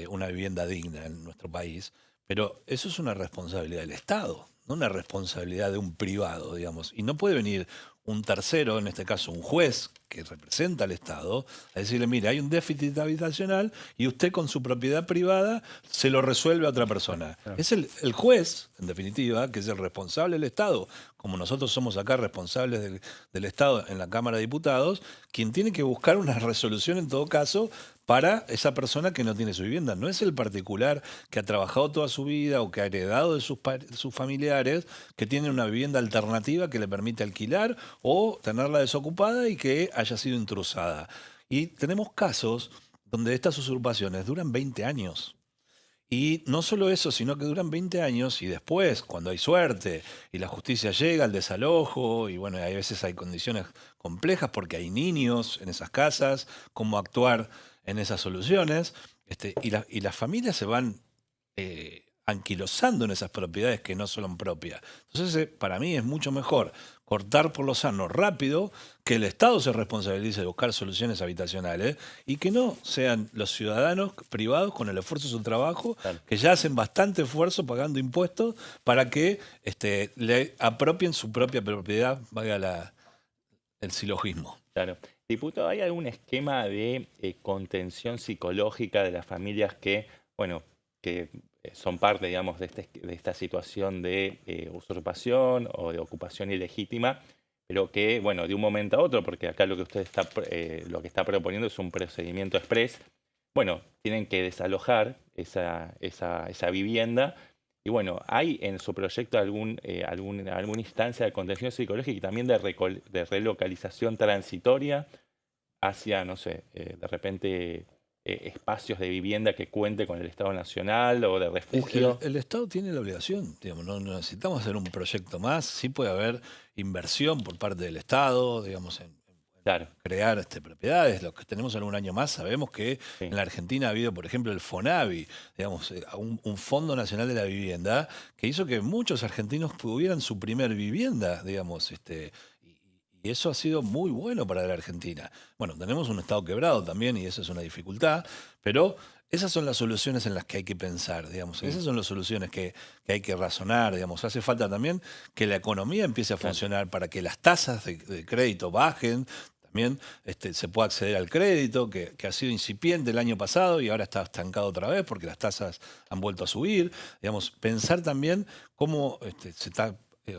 una vivienda digna en nuestro país, pero eso es una responsabilidad del Estado, no una responsabilidad de un privado, digamos. Y no puede venir un tercero, en este caso un juez, que representa al Estado, a decirle, mire, hay un déficit habitacional y usted con su propiedad privada se lo resuelve a otra persona. Es el juez, en definitiva, que es el responsable del Estado, como nosotros somos acá responsables del Estado en la Cámara de Diputados, quien tiene que buscar una resolución en todo caso para esa persona que no tiene su vivienda. No es el particular que ha trabajado toda su vida o que ha heredado de sus familiares, que tiene una vivienda alternativa que le permite alquilar o tenerla desocupada y que haya sido intrusada. Y tenemos casos donde estas usurpaciones duran 20 años. Y no solo eso, sino que duran 20 años y después, cuando hay suerte y la justicia llega al desalojo, y bueno, a veces hay condiciones complejas porque hay niños en esas casas, cómo actuar en esas soluciones, y las familias se van anquilosando en esas propiedades que no son propias. Entonces, para mí es mucho mejor cortar por lo sano rápido, que el Estado se responsabilice de buscar soluciones habitacionales y que no sean los ciudadanos privados con el esfuerzo de su trabajo, que ya hacen bastante esfuerzo pagando impuestos para que le apropien su propia propiedad, valga el silogismo. Claro. Diputado, ¿hay algún esquema de contención psicológica de las familias que son parte, digamos, de esta situación de usurpación o de ocupación ilegítima, pero que, bueno, de un momento a otro, porque acá lo que usted lo que está proponiendo es un procedimiento express, bueno, tienen que desalojar esa vivienda Y bueno, ¿hay en su proyecto alguna instancia de contención psicológica y también de relocalización transitoria hacia, no sé, de repente espacios de vivienda que cuente con el Estado Nacional o de refugio? El Estado tiene la obligación, digamos, no necesitamos hacer un proyecto más, sí puede haber inversión por parte del Estado, digamos, en Claro, crear propiedades. Los que tenemos algún año más sabemos que sí, en la Argentina ha habido, por ejemplo, el FONAVI, digamos, un Fondo Nacional de la Vivienda, que hizo que muchos argentinos tuvieran su primer vivienda, digamos, y eso ha sido muy bueno para la Argentina. Bueno, tenemos un Estado quebrado también y eso es una dificultad, pero esas son las soluciones en las que hay que pensar, digamos. Esas son las soluciones que hay que razonar, digamos. Hace falta también que la economía empiece a claro. funcionar para que las tasas de crédito bajen. También se puede acceder al crédito, que ha sido incipiente el año pasado y ahora está estancado otra vez porque las tasas han vuelto a subir. Digamos, pensar también cómo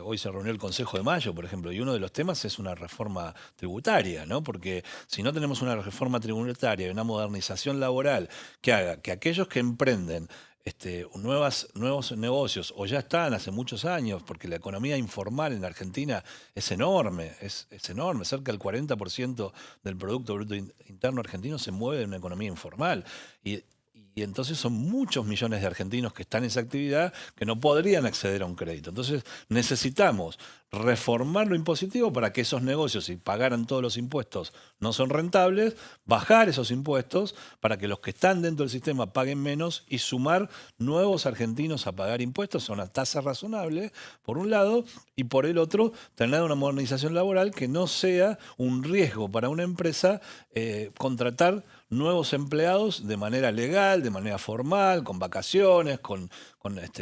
hoy se reunió el Consejo de Mayo, por ejemplo, y uno de los temas es una reforma tributaria, ¿no? Porque si no tenemos una reforma tributaria y una modernización laboral que haga que aquellos que emprenden nuevos negocios, o ya están hace muchos años, porque la economía informal en Argentina es enorme, es enorme, cerca del 40% del Producto Bruto Interno argentino se mueve en una economía informal. Y entonces son muchos millones de argentinos que están en esa actividad que no podrían acceder a un crédito. Entonces necesitamos reformar lo impositivo para que esos negocios, si pagaran todos los impuestos, no son rentables, bajar esos impuestos para que los que están dentro del sistema paguen menos y sumar nuevos argentinos a pagar impuestos a una tasa razonable, por un lado, y por el otro, tener una modernización laboral que no sea un riesgo para una empresa contratar nuevos empleados de manera legal, de manera formal, con vacaciones, con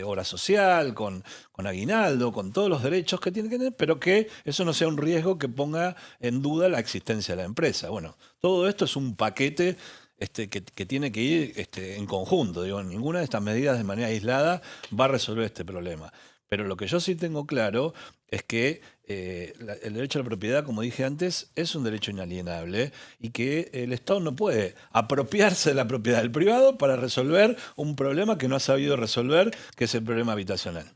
hora social, con aguinaldo, con todos los derechos que tiene que tener, pero que eso no sea un riesgo que ponga en duda la existencia de la empresa. Bueno, todo esto es un paquete que tiene que ir en conjunto. Digo, ninguna de estas medidas de manera aislada va a resolver este problema. Pero lo que yo sí tengo claro es que el derecho a la propiedad, como dije antes, es un derecho inalienable y que el Estado no puede apropiarse de la propiedad del privado para resolver un problema que no ha sabido resolver, que es el problema habitacional.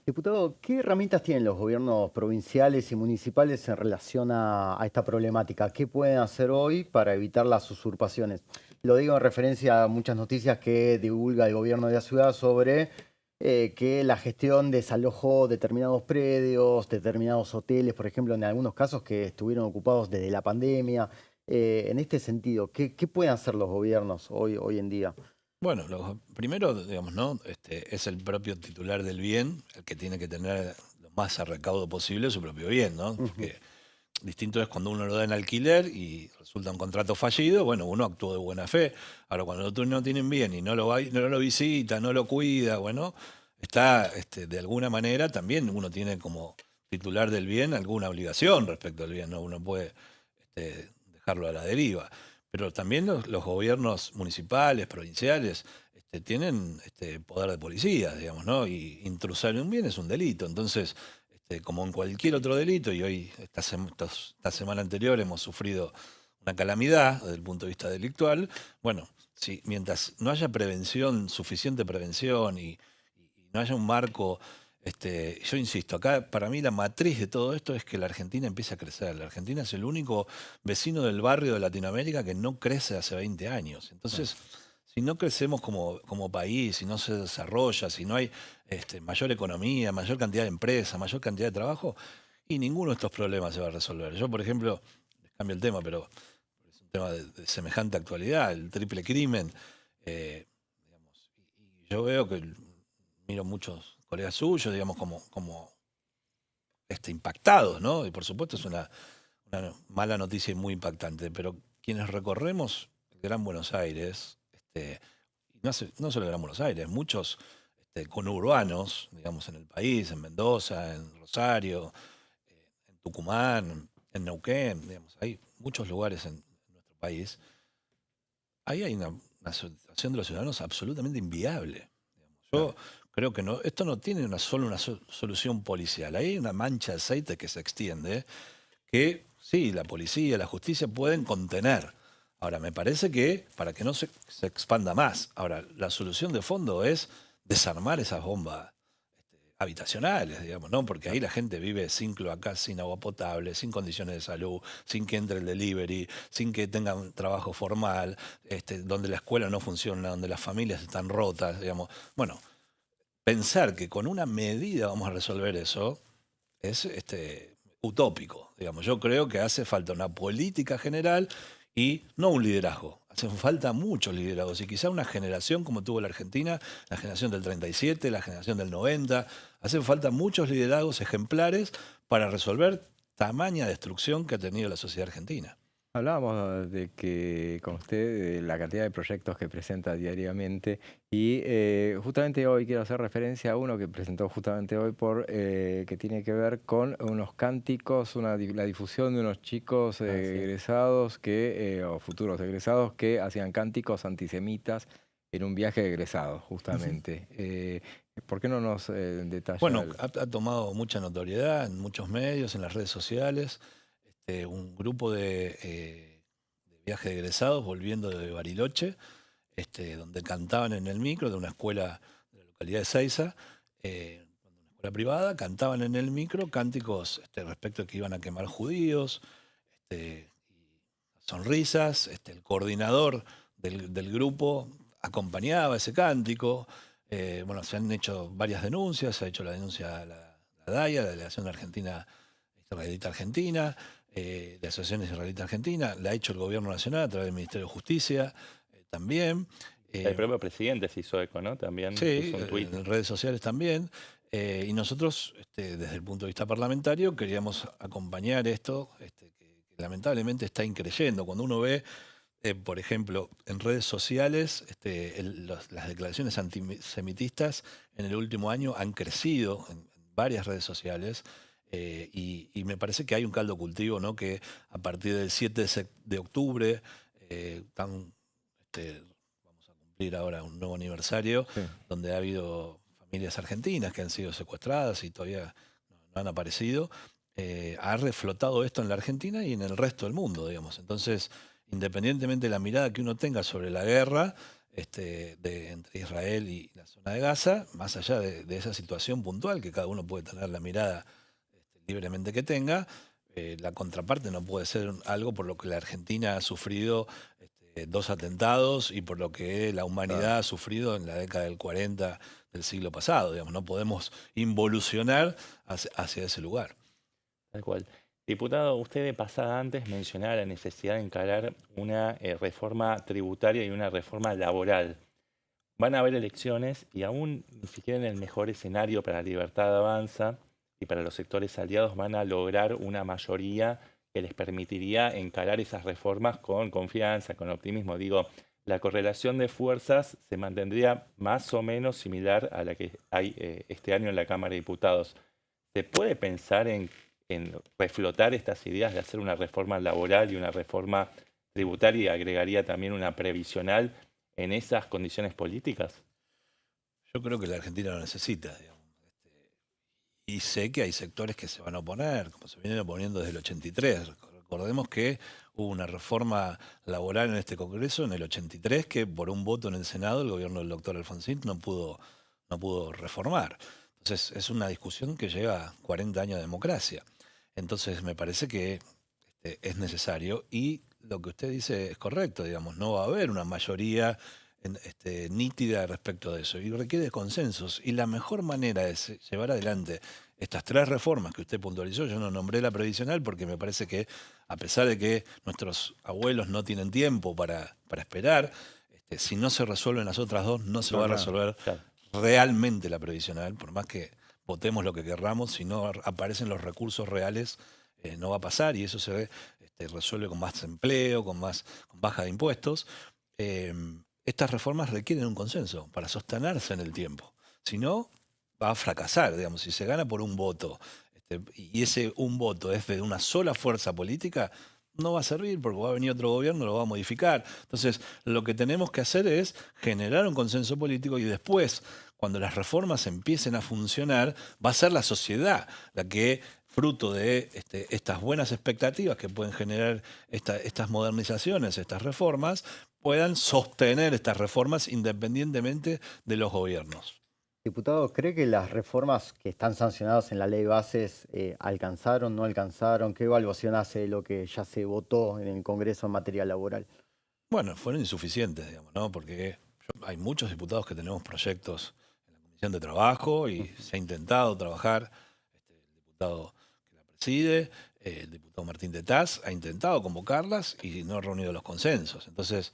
Diputado, ¿qué herramientas tienen los gobiernos provinciales y municipales en relación a esta problemática? ¿Qué pueden hacer hoy para evitar las usurpaciones? Lo digo en referencia a muchas noticias que divulga el gobierno de la ciudad sobre que la gestión desalojó determinados predios, determinados hoteles, por ejemplo, en algunos casos que estuvieron ocupados desde la pandemia. En este sentido, ¿qué pueden hacer los gobiernos hoy en día? Bueno, primero, digamos, ¿no? Es el propio titular del bien el que tiene que tener lo más a recaudo posible su propio bien, ¿no? Porque distinto es cuando uno lo da en alquiler y resulta un contrato fallido, bueno, uno actuó de buena fe. Ahora, cuando el otro no tienen bien y no lo visita, no lo cuida, bueno, está de alguna manera también uno tiene como titular del bien alguna obligación respecto al bien, ¿no? Uno puede dejarlo a la deriva. Pero también los gobiernos municipales, provinciales, tienen poder de policía, digamos, ¿no? Y intrusar en un bien es un delito. Entonces, como en cualquier otro delito, y hoy, esta semana anterior, hemos sufrido una calamidad desde el punto de vista delictual, bueno, mientras no haya suficiente prevención y no haya un marco. Yo insisto, acá para mí la matriz de todo esto es que la Argentina empiece a crecer. La Argentina es el único vecino del barrio de Latinoamérica que no crece hace 20 años. Entonces, si no crecemos como país, si no se desarrolla, si no hay mayor economía, mayor cantidad de empresas, mayor cantidad de trabajo, y ninguno de estos problemas se va a resolver. Yo, por ejemplo, les cambio el tema, pero es un tema de semejante actualidad, el triple crimen. Digamos, y yo veo que miro muchos colegas suyos, digamos, como impactados, ¿no? Y por supuesto es una mala noticia y muy impactante, pero quienes recorremos el Gran Buenos Aires, no solo el Gran Buenos Aires, muchos conurbanos, digamos, en el país, en Mendoza, en Rosario, en Tucumán, en Neuquén, digamos, hay muchos lugares en nuestro país. Ahí hay una situación de los ciudadanos absolutamente inviable. Yo creo que esto no tiene solo una solución policial. Hay una mancha de aceite que se extiende, que sí, la policía, la justicia pueden contener. Ahora, me parece que para que no se expanda más. Ahora, la solución de fondo es desarmar esas bombas habitacionales, digamos, ¿no? Porque ahí la gente vive sin cloacas, sin agua potable, sin condiciones de salud, sin que entre el delivery, sin que tengan un trabajo formal, donde la escuela no funciona, donde las familias están rotas, digamos. Bueno, pensar que con una medida vamos a resolver eso es utópico, digamos. Yo creo que hace falta una política general y no un liderazgo. Hacen falta muchos liderazgos y quizá una generación como tuvo la Argentina, la generación del 37, la generación del 90. Hacen falta muchos liderazgos ejemplares para resolver tamaña destrucción que ha tenido la sociedad argentina. Hablábamos de que con usted de la cantidad de proyectos que presenta diariamente y justamente hoy quiero hacer referencia a uno que presentó justamente hoy que tiene que ver con unos cánticos, la difusión de unos chicos egresados o futuros egresados que hacían cánticos antisemitas en un viaje de egresados justamente. ¿Por qué no nos detalla? Bueno, ha tomado mucha notoriedad en muchos medios, en las redes sociales. Un grupo de viaje de egresados volviendo de Bariloche, donde cantaban en el micro de una escuela de la localidad de Seiza, una escuela privada, cantaban en el micro cánticos respecto de que iban a quemar judíos, sonrisas, el coordinador del grupo acompañaba ese cántico. Bueno, se han hecho varias denuncias, se ha hecho la denuncia a la DAIA, la Delegación Argentina Israelita Argentina, de Asociaciones Israelita Argentina, la ha hecho el Gobierno Nacional a través del Ministerio de Justicia también. El propio presidente se hizo eco, ¿no? También Sí, puso un tuit. en redes sociales también. Y nosotros, desde el punto de vista parlamentario, queríamos acompañar esto, que lamentablemente está increyendo. Cuando uno ve, por ejemplo, en redes sociales, las declaraciones antisemitistas en el último año han crecido en varias redes sociales. Y me parece que hay un caldo cultivo, ¿no? Que a partir del 7 de octubre vamos a cumplir ahora un nuevo aniversario, donde ha habido familias argentinas que han sido secuestradas y todavía no han aparecido. Ha reflotado esto en la Argentina y en el resto del mundo, digamos. Entonces, independientemente de la mirada que uno tenga sobre la guerra entre Israel y la zona de Gaza, más allá de esa situación puntual, que cada uno puede tener la mirada libremente que tenga, la contraparte no puede ser algo por lo que la Argentina ha sufrido 2 atentados y por lo que la humanidad ha sufrido en la década del 40 del siglo pasado. Digamos, no podemos involucionar hacia ese lugar. Tal cual. Diputado, usted de pasada antes mencionaba la necesidad de encarar una reforma tributaria y una reforma laboral. Van a haber elecciones y aún ni siquiera en el mejor escenario para la libertad avanza y para los sectores aliados van a lograr una mayoría que les permitiría encarar esas reformas con confianza, con optimismo. Digo, la correlación de fuerzas se mantendría más o menos similar a la que hay este año en la Cámara de Diputados. ¿Se puede pensar en reflotar estas ideas de hacer una reforma laboral y una reforma tributaria y agregaría también una previsional en esas condiciones políticas? Yo creo que la Argentina lo necesita, digamos. Y sé que hay sectores que se van a oponer, como se vienen oponiendo desde el 83. Recordemos que hubo una reforma laboral en este Congreso en el 83 que por un voto en el Senado el gobierno del doctor Alfonsín no pudo reformar. Entonces es una discusión que lleva 40 años de democracia. Entonces me parece que es necesario y lo que usted dice es correcto, digamos, no va a haber una mayoría nítida respecto de eso y requiere consensos. Y la mejor manera de llevar adelante estas 3 reformas que usted puntualizó, yo no nombré la previsional porque me parece que a pesar de que nuestros abuelos no tienen tiempo para esperar, si no se resuelven las otras 2, no se va a resolver realmente la previsional, por más que votemos lo que querramos, si no aparecen los recursos reales, no va a pasar y eso se resuelve con más empleo, con baja de impuestos. Estas reformas requieren un consenso para sostenerse en el tiempo. Si no, va a fracasar, digamos. Si se gana por un voto y ese un voto es de una sola fuerza política, no va a servir porque va a venir otro gobierno, lo va a modificar. Entonces, lo que tenemos que hacer es generar un consenso político y después, cuando las reformas empiecen a funcionar, va a ser la sociedad la que, fruto de estas buenas expectativas que pueden generar estas modernizaciones, estas reformas, puedan sostener estas reformas independientemente de los gobiernos. Diputado, ¿cree que las reformas que están sancionadas en la ley de bases alcanzaron, no alcanzaron? ¿Qué evaluación hace de lo que ya se votó en el Congreso en materia laboral? Bueno, fueron insuficientes, digamos, ¿no? Porque hay muchos diputados que tenemos proyectos en la Comisión de Trabajo y se ha intentado trabajar. El diputado que la preside, el diputado Martín de Taz, ha intentado convocarlas y no ha reunido los consensos. Entonces,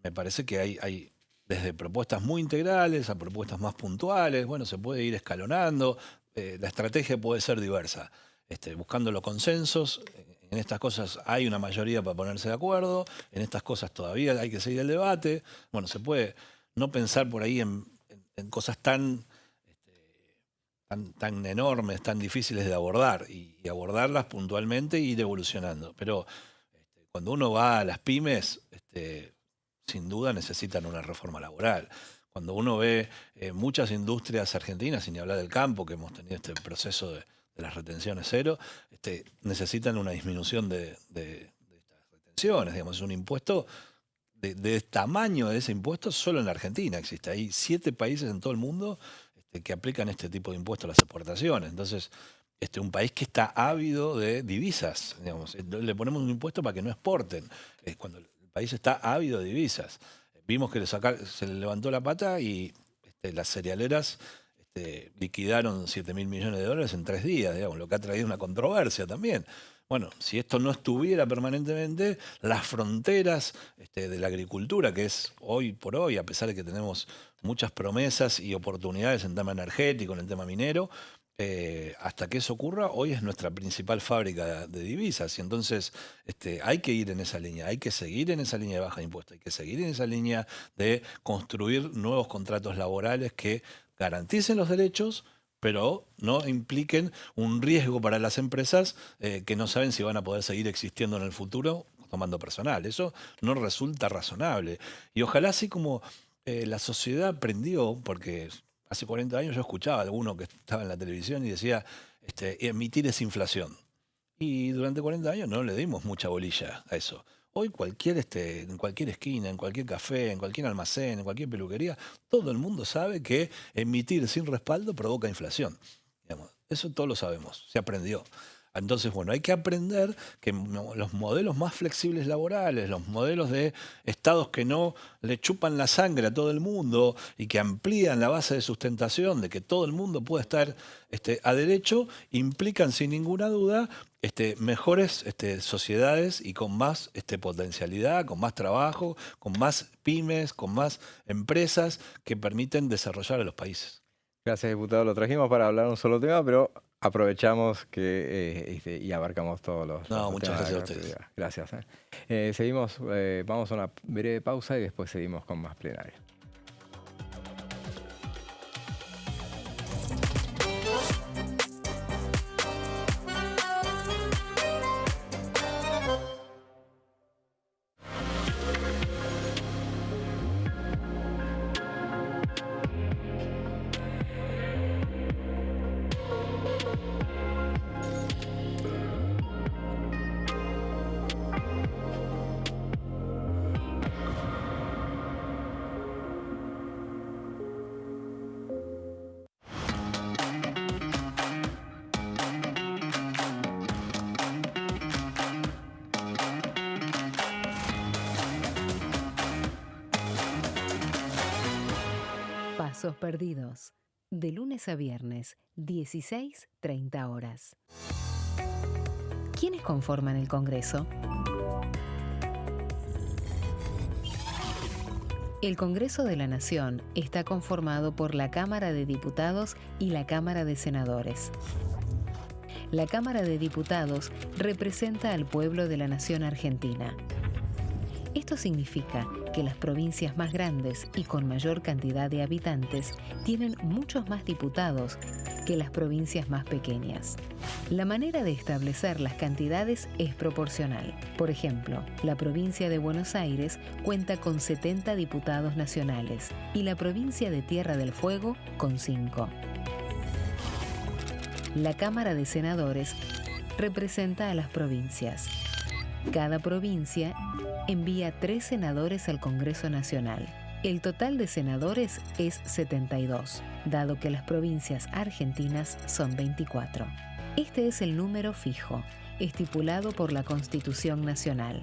me parece que hay desde propuestas muy integrales a propuestas más puntuales. Bueno, se puede ir escalonando. La estrategia puede ser diversa. Buscando los consensos. En estas cosas hay una mayoría para ponerse de acuerdo. En estas cosas todavía hay que seguir el debate. Bueno, se puede no pensar por ahí en cosas tan enormes, tan difíciles de abordar y abordarlas puntualmente e ir evolucionando. Pero cuando uno va a las pymes, sin duda necesitan una reforma laboral. Cuando uno ve muchas industrias argentinas, sin ni hablar del campo, que hemos tenido este proceso de las retenciones cero, necesitan una disminución de estas retenciones. Digamos, es un impuesto de tamaño de ese impuesto solo en la Argentina existe. Hay 7 países en todo el mundo que aplican este tipo de impuestos a las exportaciones. Entonces, un país que está ávido de divisas, digamos, le ponemos un impuesto para que no exporten. Cuando el país está ávido de divisas. Vimos que se le levantó la pata y las cerealeras liquidaron 7.000 millones de dólares en 3 días, digamos, lo que ha traído una controversia también. Bueno, si esto no estuviera permanentemente, las fronteras de la agricultura, que es hoy por hoy, a pesar de que tenemos muchas promesas y oportunidades en tema energético, en el tema minero, hasta que eso ocurra, hoy es nuestra principal fábrica de divisas. Y entonces hay que ir en esa línea, hay que seguir en esa línea de baja de impuestos, hay que seguir en esa línea de construir nuevos contratos laborales que garanticen los derechos, pero no impliquen un riesgo para las empresas que no saben si van a poder seguir existiendo en el futuro tomando personal. Eso no resulta razonable. Y ojalá así como la sociedad aprendió, porque hace 40 años yo escuchaba a alguno que estaba en la televisión y decía, emitir es inflación. Y durante 40 años no le dimos mucha bolilla a eso. Hoy en cualquier esquina, en cualquier café, en cualquier almacén, en cualquier peluquería, todo el mundo sabe que emitir sin respaldo provoca inflación. Digamos, eso todos lo sabemos, se aprendió. Entonces, bueno, hay que aprender que los modelos más flexibles laborales, los modelos de estados que no le chupan la sangre a todo el mundo y que amplían la base de sustentación de que todo el mundo puede estar a derecho, implican sin ninguna duda mejores sociedades y con más potencialidad, con más trabajo, con más pymes, con más empresas que permiten desarrollar a los países. Gracias, diputado. Lo trajimos para hablar un solo tema, pero aprovechamos que y abarcamos todos los muchas temas. gracias a ustedes. Gracias. Seguimos, vamos a una breve pausa y después seguimos con más plenario. Pasos perdidos. De lunes a viernes, 16:30 horas. ¿Quiénes conforman el Congreso? El Congreso de la Nación está conformado por la Cámara de Diputados y la Cámara de Senadores. La Cámara de Diputados representa al pueblo de la nación argentina. Esto significa que las provincias más grandes y con mayor cantidad de habitantes tienen muchos más diputados que las provincias más pequeñas. La manera de establecer las cantidades es proporcional. Por ejemplo, la provincia de Buenos Aires cuenta con 70 diputados nacionales y la provincia de Tierra del Fuego con 5. La Cámara de Senadores representa a las provincias. Cada provincia envía 3 senadores al Congreso Nacional. El total de senadores es 72, dado que las provincias argentinas son 24. Este es el número fijo, estipulado por la Constitución Nacional.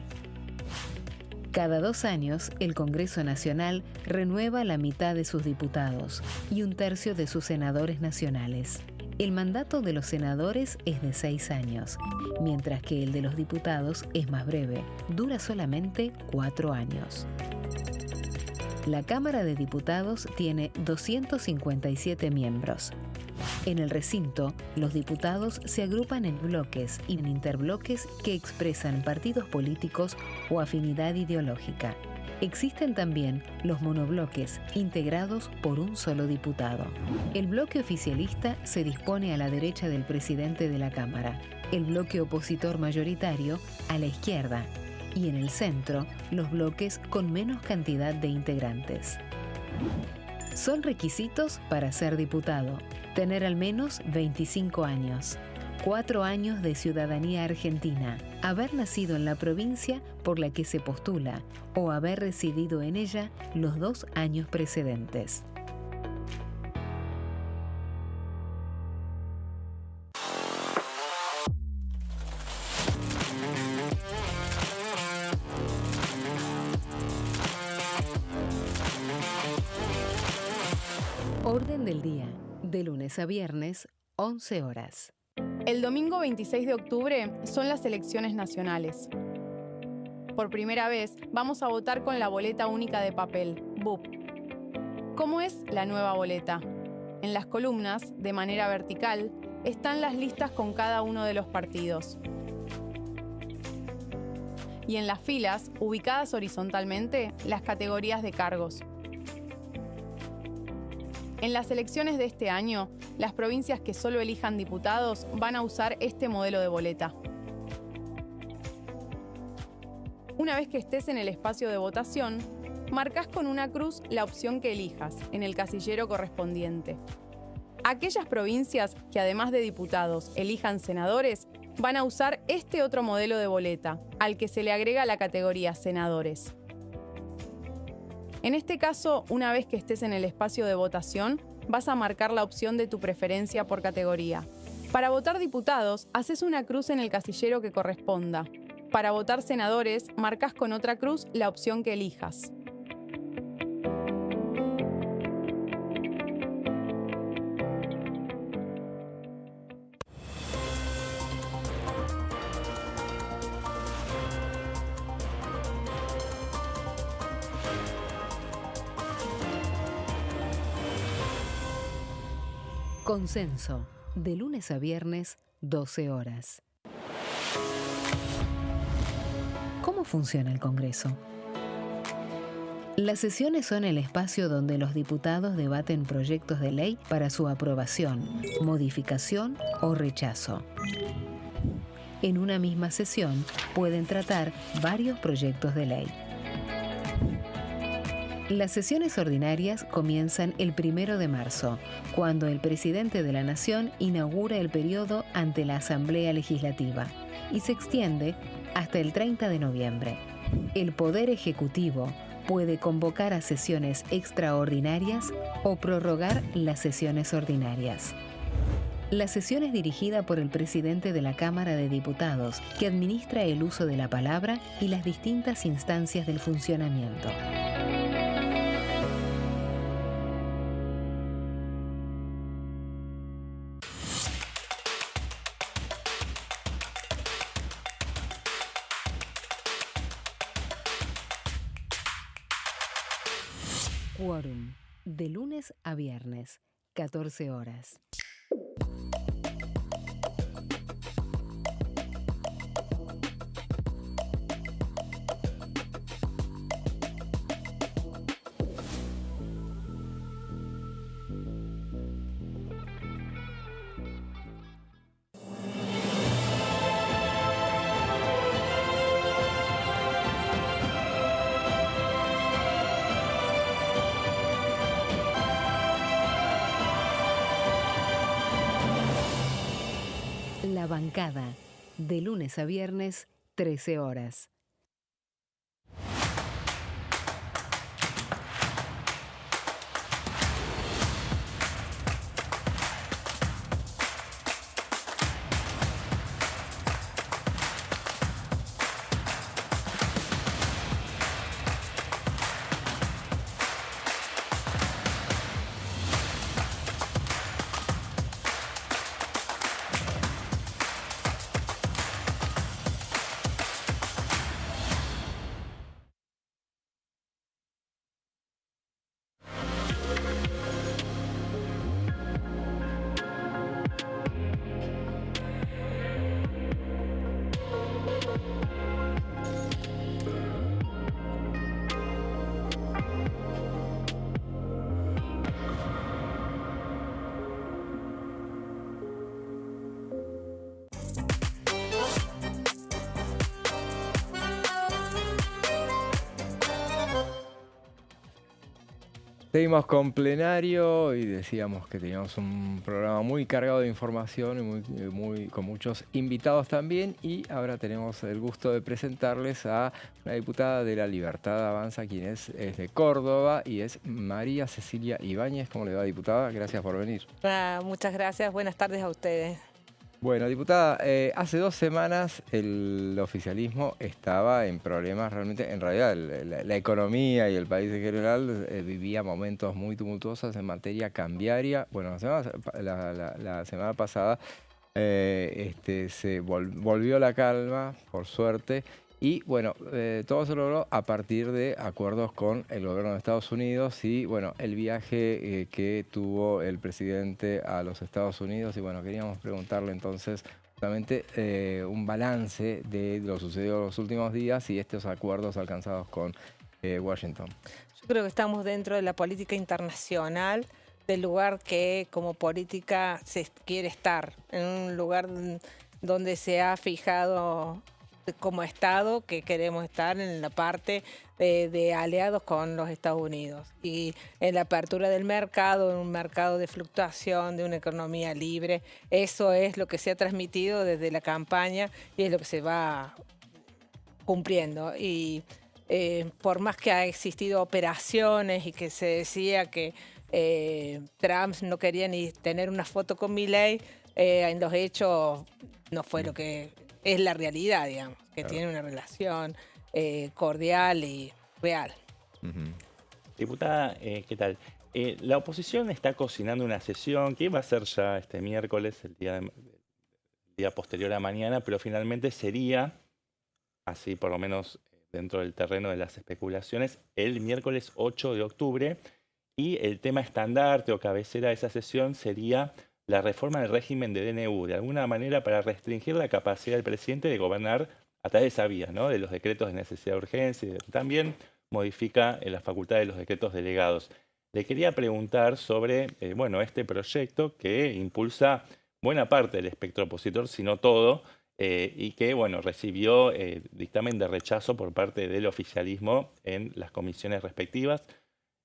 Cada 2 años, el Congreso Nacional renueva la mitad de sus diputados y 1/3 de sus senadores nacionales. El mandato de los senadores es de 6 años, mientras que el de los diputados es más breve, dura solamente 4 años. La Cámara de Diputados tiene 257 miembros. En el recinto, los diputados se agrupan en bloques y en interbloques que expresan partidos políticos o afinidad ideológica. Existen también los monobloques, integrados por un solo diputado. El bloque oficialista se dispone a la derecha del presidente de la Cámara, el bloque opositor mayoritario a la izquierda, y en el centro, los bloques con menos cantidad de integrantes. Son requisitos para ser diputado: tener al menos 25 años, 4 años de ciudadanía argentina, haber nacido en la provincia por la que se postula o haber residido en ella los 2 años precedentes. Orden del día, de lunes a viernes, 11 horas. El domingo 26 de octubre son las elecciones nacionales. Por primera vez vamos a votar con la boleta única de papel, BUP. ¿Cómo es la nueva boleta? En las columnas, de manera vertical, están las listas con cada uno de los partidos. Y en las filas, ubicadas horizontalmente, las categorías de cargos. En las elecciones de este año, las provincias que solo elijan diputados van a usar este modelo de boleta. Una vez que estés en el espacio de votación, marcas con una cruz la opción que elijas en el casillero correspondiente. Aquellas provincias que además de diputados elijan senadores van a usar este otro modelo de boleta, al que se le agrega la categoría senadores. En este caso, una vez que estés en el espacio de votación, vas a marcar la opción de tu preferencia por categoría. Para votar diputados, haces una cruz en el casillero que corresponda. Para votar senadores, marcas con otra cruz la opción que elijas. Consenso, de lunes a viernes, 12 horas. ¿Cómo funciona el Congreso? Las sesiones son el espacio donde los diputados debaten proyectos de ley para su aprobación, modificación o rechazo. En una misma sesión pueden tratar varios proyectos de ley. Las sesiones ordinarias comienzan el 1 de marzo, cuando el presidente de la Nación inaugura el periodo ante la Asamblea Legislativa, y se extiende hasta el 30 de noviembre. El Poder Ejecutivo puede convocar a sesiones extraordinarias o prorrogar las sesiones ordinarias. La sesión es dirigida por el presidente de la Cámara de Diputados, que administra el uso de la palabra y las distintas instancias del funcionamiento. Quórum, de lunes a viernes, 14 horas. La bancada, de lunes a viernes, 13 horas. Seguimos con plenario y decíamos que teníamos un programa muy cargado de información y con muchos invitados también, y ahora tenemos el gusto de presentarles a una diputada de La Libertad Avanza, quien es de Córdoba, y es María Cecilia Ibáñez. ¿Cómo le va, diputada? Gracias por venir. Muchas gracias, buenas tardes a ustedes. Bueno, diputada, hace 2 semanas el oficialismo estaba en problemas realmente. En realidad la economía y el país en general vivía momentos muy tumultuosos en materia cambiaria. Bueno, la semana pasada se volvió la calma, por suerte. Y bueno, todo se logró a partir de acuerdos con el gobierno de Estados Unidos y bueno, el viaje que tuvo el presidente a los Estados Unidos. Y bueno, queríamos preguntarle entonces justamente un balance de lo sucedido los últimos días y estos acuerdos alcanzados con Washington. Yo creo que estamos dentro de la política internacional, del lugar que como política se quiere estar, en un lugar donde se ha fijado como Estado que queremos estar en la parte de aliados con los Estados Unidos y en la apertura del mercado, en un mercado de fluctuación, de una economía libre. Eso es lo que se ha transmitido desde la campaña y es lo que se va cumpliendo. Y por más que ha existido operaciones y que se decía que Trump no quería ni tener una foto con Milei, en los hechos no fue lo que es la realidad, digamos, que tiene una relación cordial y real. Diputada, ¿qué tal? La oposición está cocinando una sesión que iba a ser ya este miércoles, el día posterior a mañana, pero finalmente sería, así por lo menos dentro del terreno de las especulaciones, el miércoles 8 de octubre, y el tema estandarte o cabecera de esa sesión sería la reforma del régimen de DNU, de alguna manera para restringir la capacidad del presidente de gobernar a través de esa vía, ¿no? De los decretos de necesidad de urgencia, y también modifica la facultad de los decretos delegados. Le quería preguntar sobre bueno, este proyecto que impulsa buena parte del espectro opositor, si no todo, y que bueno, recibió dictamen de rechazo por parte del oficialismo en las comisiones respectivas.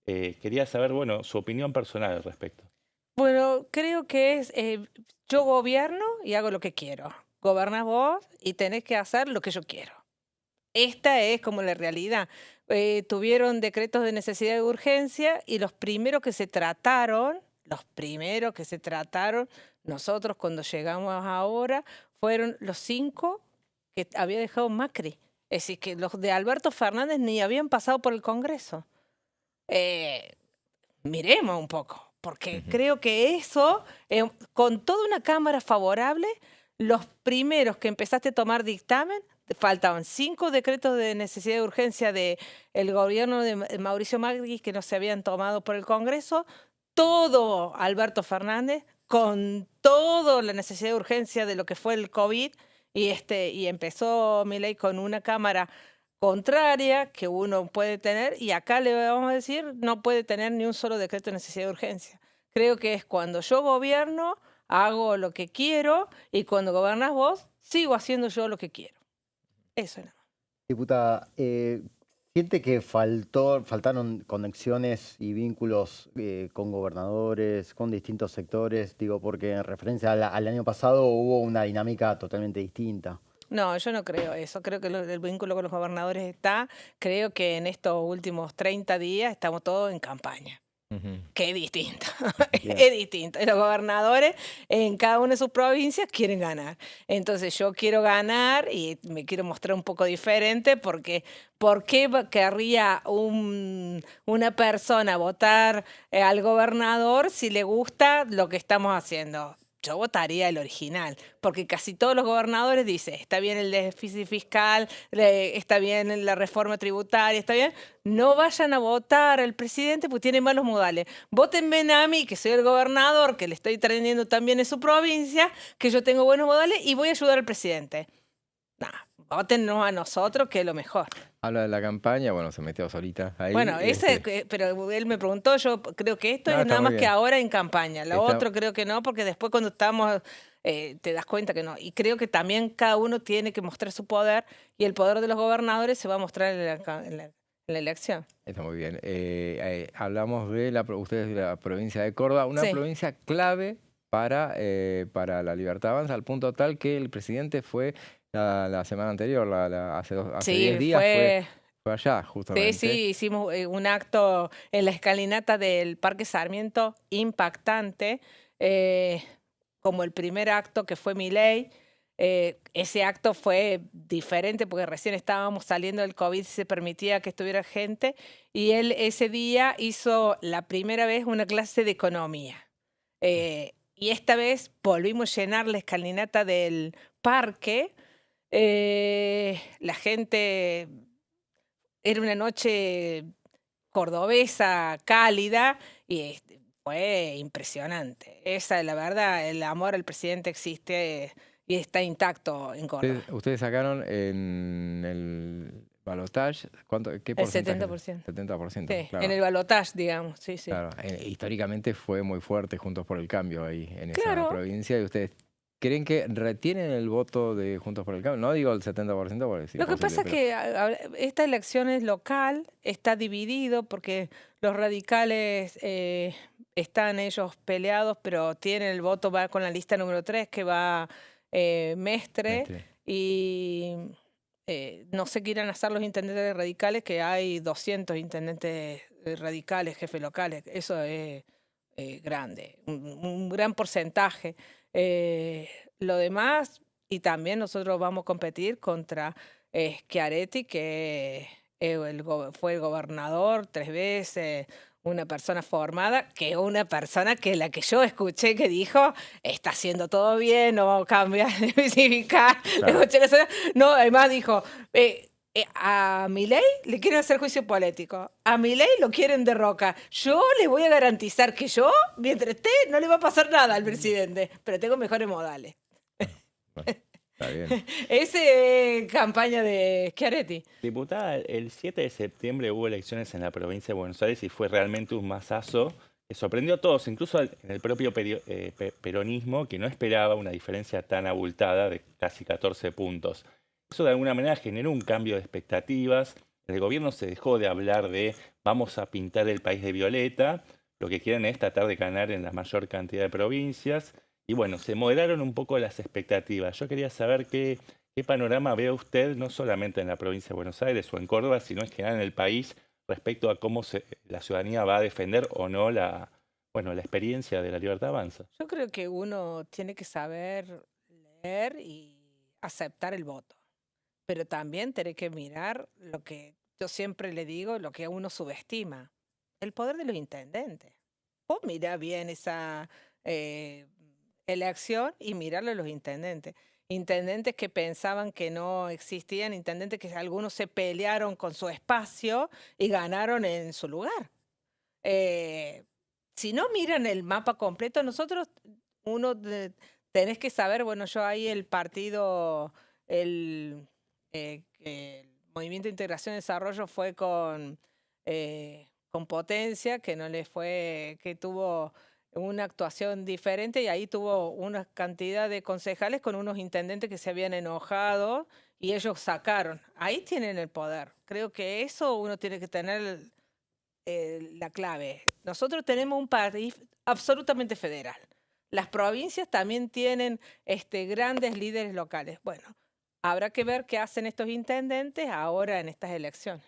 Quería saber, bueno, su opinión personal al respecto. Bueno, creo que es, yo gobierno y hago lo que quiero. Gobernás vos y tenés que hacer lo que yo quiero. Esta es como la realidad. Tuvieron decretos de necesidad de urgencia y los primeros que se trataron, nosotros cuando llegamos ahora, fueron los 5 que había dejado Macri. Es decir, que los de Alberto Fernández ni habían pasado por el Congreso. Miremos un poco, porque creo que eso, con toda una Cámara favorable, los primeros que empezaste a tomar dictamen, faltaban 5 decretos de necesidad de urgencia del gobierno de Mauricio Macri que no se habían tomado por el Congreso, todo Alberto Fernández, con toda la necesidad de urgencia de lo que fue el COVID, y empezó Milei con una Cámara contraria que uno puede tener, y acá le vamos a decir, no puede tener ni un solo decreto de necesidad de urgencia. Creo que es cuando yo gobierno, hago lo que quiero, y cuando gobernás vos, sigo haciendo yo lo que quiero. Eso es nada más. Diputada, ¿siente que faltaron conexiones y vínculos con gobernadores, con distintos sectores? Digo, porque en referencia al año pasado hubo una dinámica totalmente distinta. No, yo no creo eso. Creo que el vínculo con los gobernadores está. Creo que en estos últimos 30 días estamos todos en campaña. Que es distinto, es distinto. Y los gobernadores en cada una de sus provincias quieren ganar. Entonces yo quiero ganar y me quiero mostrar un poco diferente porque ¿por qué querría una persona votar al gobernador si le gusta lo que estamos haciendo? Yo votaría el original, porque casi todos los gobernadores dicen, está bien el déficit fiscal, está bien la reforma tributaria, está bien. No vayan a votar al presidente porque tiene malos modales. Vótenme a mí, que soy el gobernador, que le estoy trayendo también en su provincia, que yo tengo buenos modales y voy a ayudar al presidente. Nah, vótennos a nosotros, que es lo mejor. Habla de la campaña, bueno, se metió solita ahí. Bueno, pero él me preguntó, yo creo que esto es nada más que ahora en campaña. Lo otro creo que no, porque después cuando estamos, te das cuenta que no. Y creo que también cada uno tiene que mostrar su poder, y el poder de los gobernadores se va a mostrar en la elección. Está muy bien. Hablamos de ustedes de la provincia de Córdoba, una Sí. provincia clave para la Libertad Avanza, al punto tal que el presidente fue la semana anterior, hace 10 días, fue allá, justamente. Sí, hicimos un acto en la escalinata del Parque Sarmiento impactante, como el primer acto que fue Milei. Ese acto fue diferente porque recién estábamos saliendo del COVID y se permitía que estuviera gente, y él ese día hizo la primera vez una clase de economía. Y esta vez volvimos a llenar la escalinata del parque. La gente... Era una noche cordobesa, cálida, y fue impresionante. Esa, la verdad, el amor al presidente existe y está intacto en Córdoba. Ustedes sacaron en el balotaje, ¿qué El porcentaje? 70%. 70%, Sí, claro. en el balotaje, digamos. Sí. Claro, históricamente fue muy fuerte Juntos por el Cambio ahí en esa Claro. provincia, y ustedes ¿creen que retienen el voto de Juntos por el Cambio? No digo el 70%, porque sí. Lo que pasa es que esta elección es local, está dividido porque los radicales están ellos peleados, pero tienen el voto, va con la lista número 3, que va Mestre. Y no sé qué irán a hacer los intendentes radicales, que hay 200 intendentes radicales, jefes locales. Eso es grande, un gran porcentaje. Lo demás, y también nosotros vamos a competir contra Schiaretti, que fue el gobernador 3 veces, una persona formada, que es una persona que la que yo escuché que dijo, está haciendo todo bien, no vamos a cambiar de sindical. Claro. No, además dijo... a Milei le quieren hacer juicio político. A Milei lo quieren de Roca. Yo les voy a garantizar que yo, mientras esté, no le va a pasar nada al presidente, pero tengo mejores modales. Bueno, está bien. Esa campaña de Schiaretti. Diputada, el 7 de septiembre hubo elecciones en la provincia de Buenos Aires y fue realmente un masazo que sorprendió a todos, incluso en el propio peronismo, que no esperaba una diferencia tan abultada de casi 14 puntos. Eso de alguna manera generó un cambio de expectativas. El gobierno se dejó de hablar de vamos a pintar el país de violeta. Lo que quieren es tratar de ganar en la mayor cantidad de provincias. Y bueno, se moderaron un poco las expectativas. Yo quería saber qué panorama ve usted, no solamente en la provincia de Buenos Aires o en Córdoba, sino en general en el país, respecto a cómo la ciudadanía va a defender o no la experiencia de la Libertad Avanza. Yo creo que uno tiene que saber leer y aceptar el voto. Pero también tiene que mirar lo que yo siempre le digo, lo que uno subestima, el poder de los intendentes. Vos mirá bien esa elección y mirarlo a los intendentes. Intendentes que pensaban que no existían, intendentes que algunos se pelearon con su espacio y ganaron en su lugar. Si no miran el mapa completo, nosotros, tenés que saber, bueno, yo ahí el partido, el Movimiento de Integración y Desarrollo fue con Potencia, que no le fue, que tuvo una actuación diferente, y ahí tuvo una cantidad de concejales con unos intendentes que se habían enojado y ellos sacaron. Ahí tienen el poder. Creo que eso uno tiene que tener la clave. Nosotros tenemos un país absolutamente federal. Las provincias también tienen grandes líderes locales. Bueno, habrá que ver qué hacen estos intendentes ahora en estas elecciones.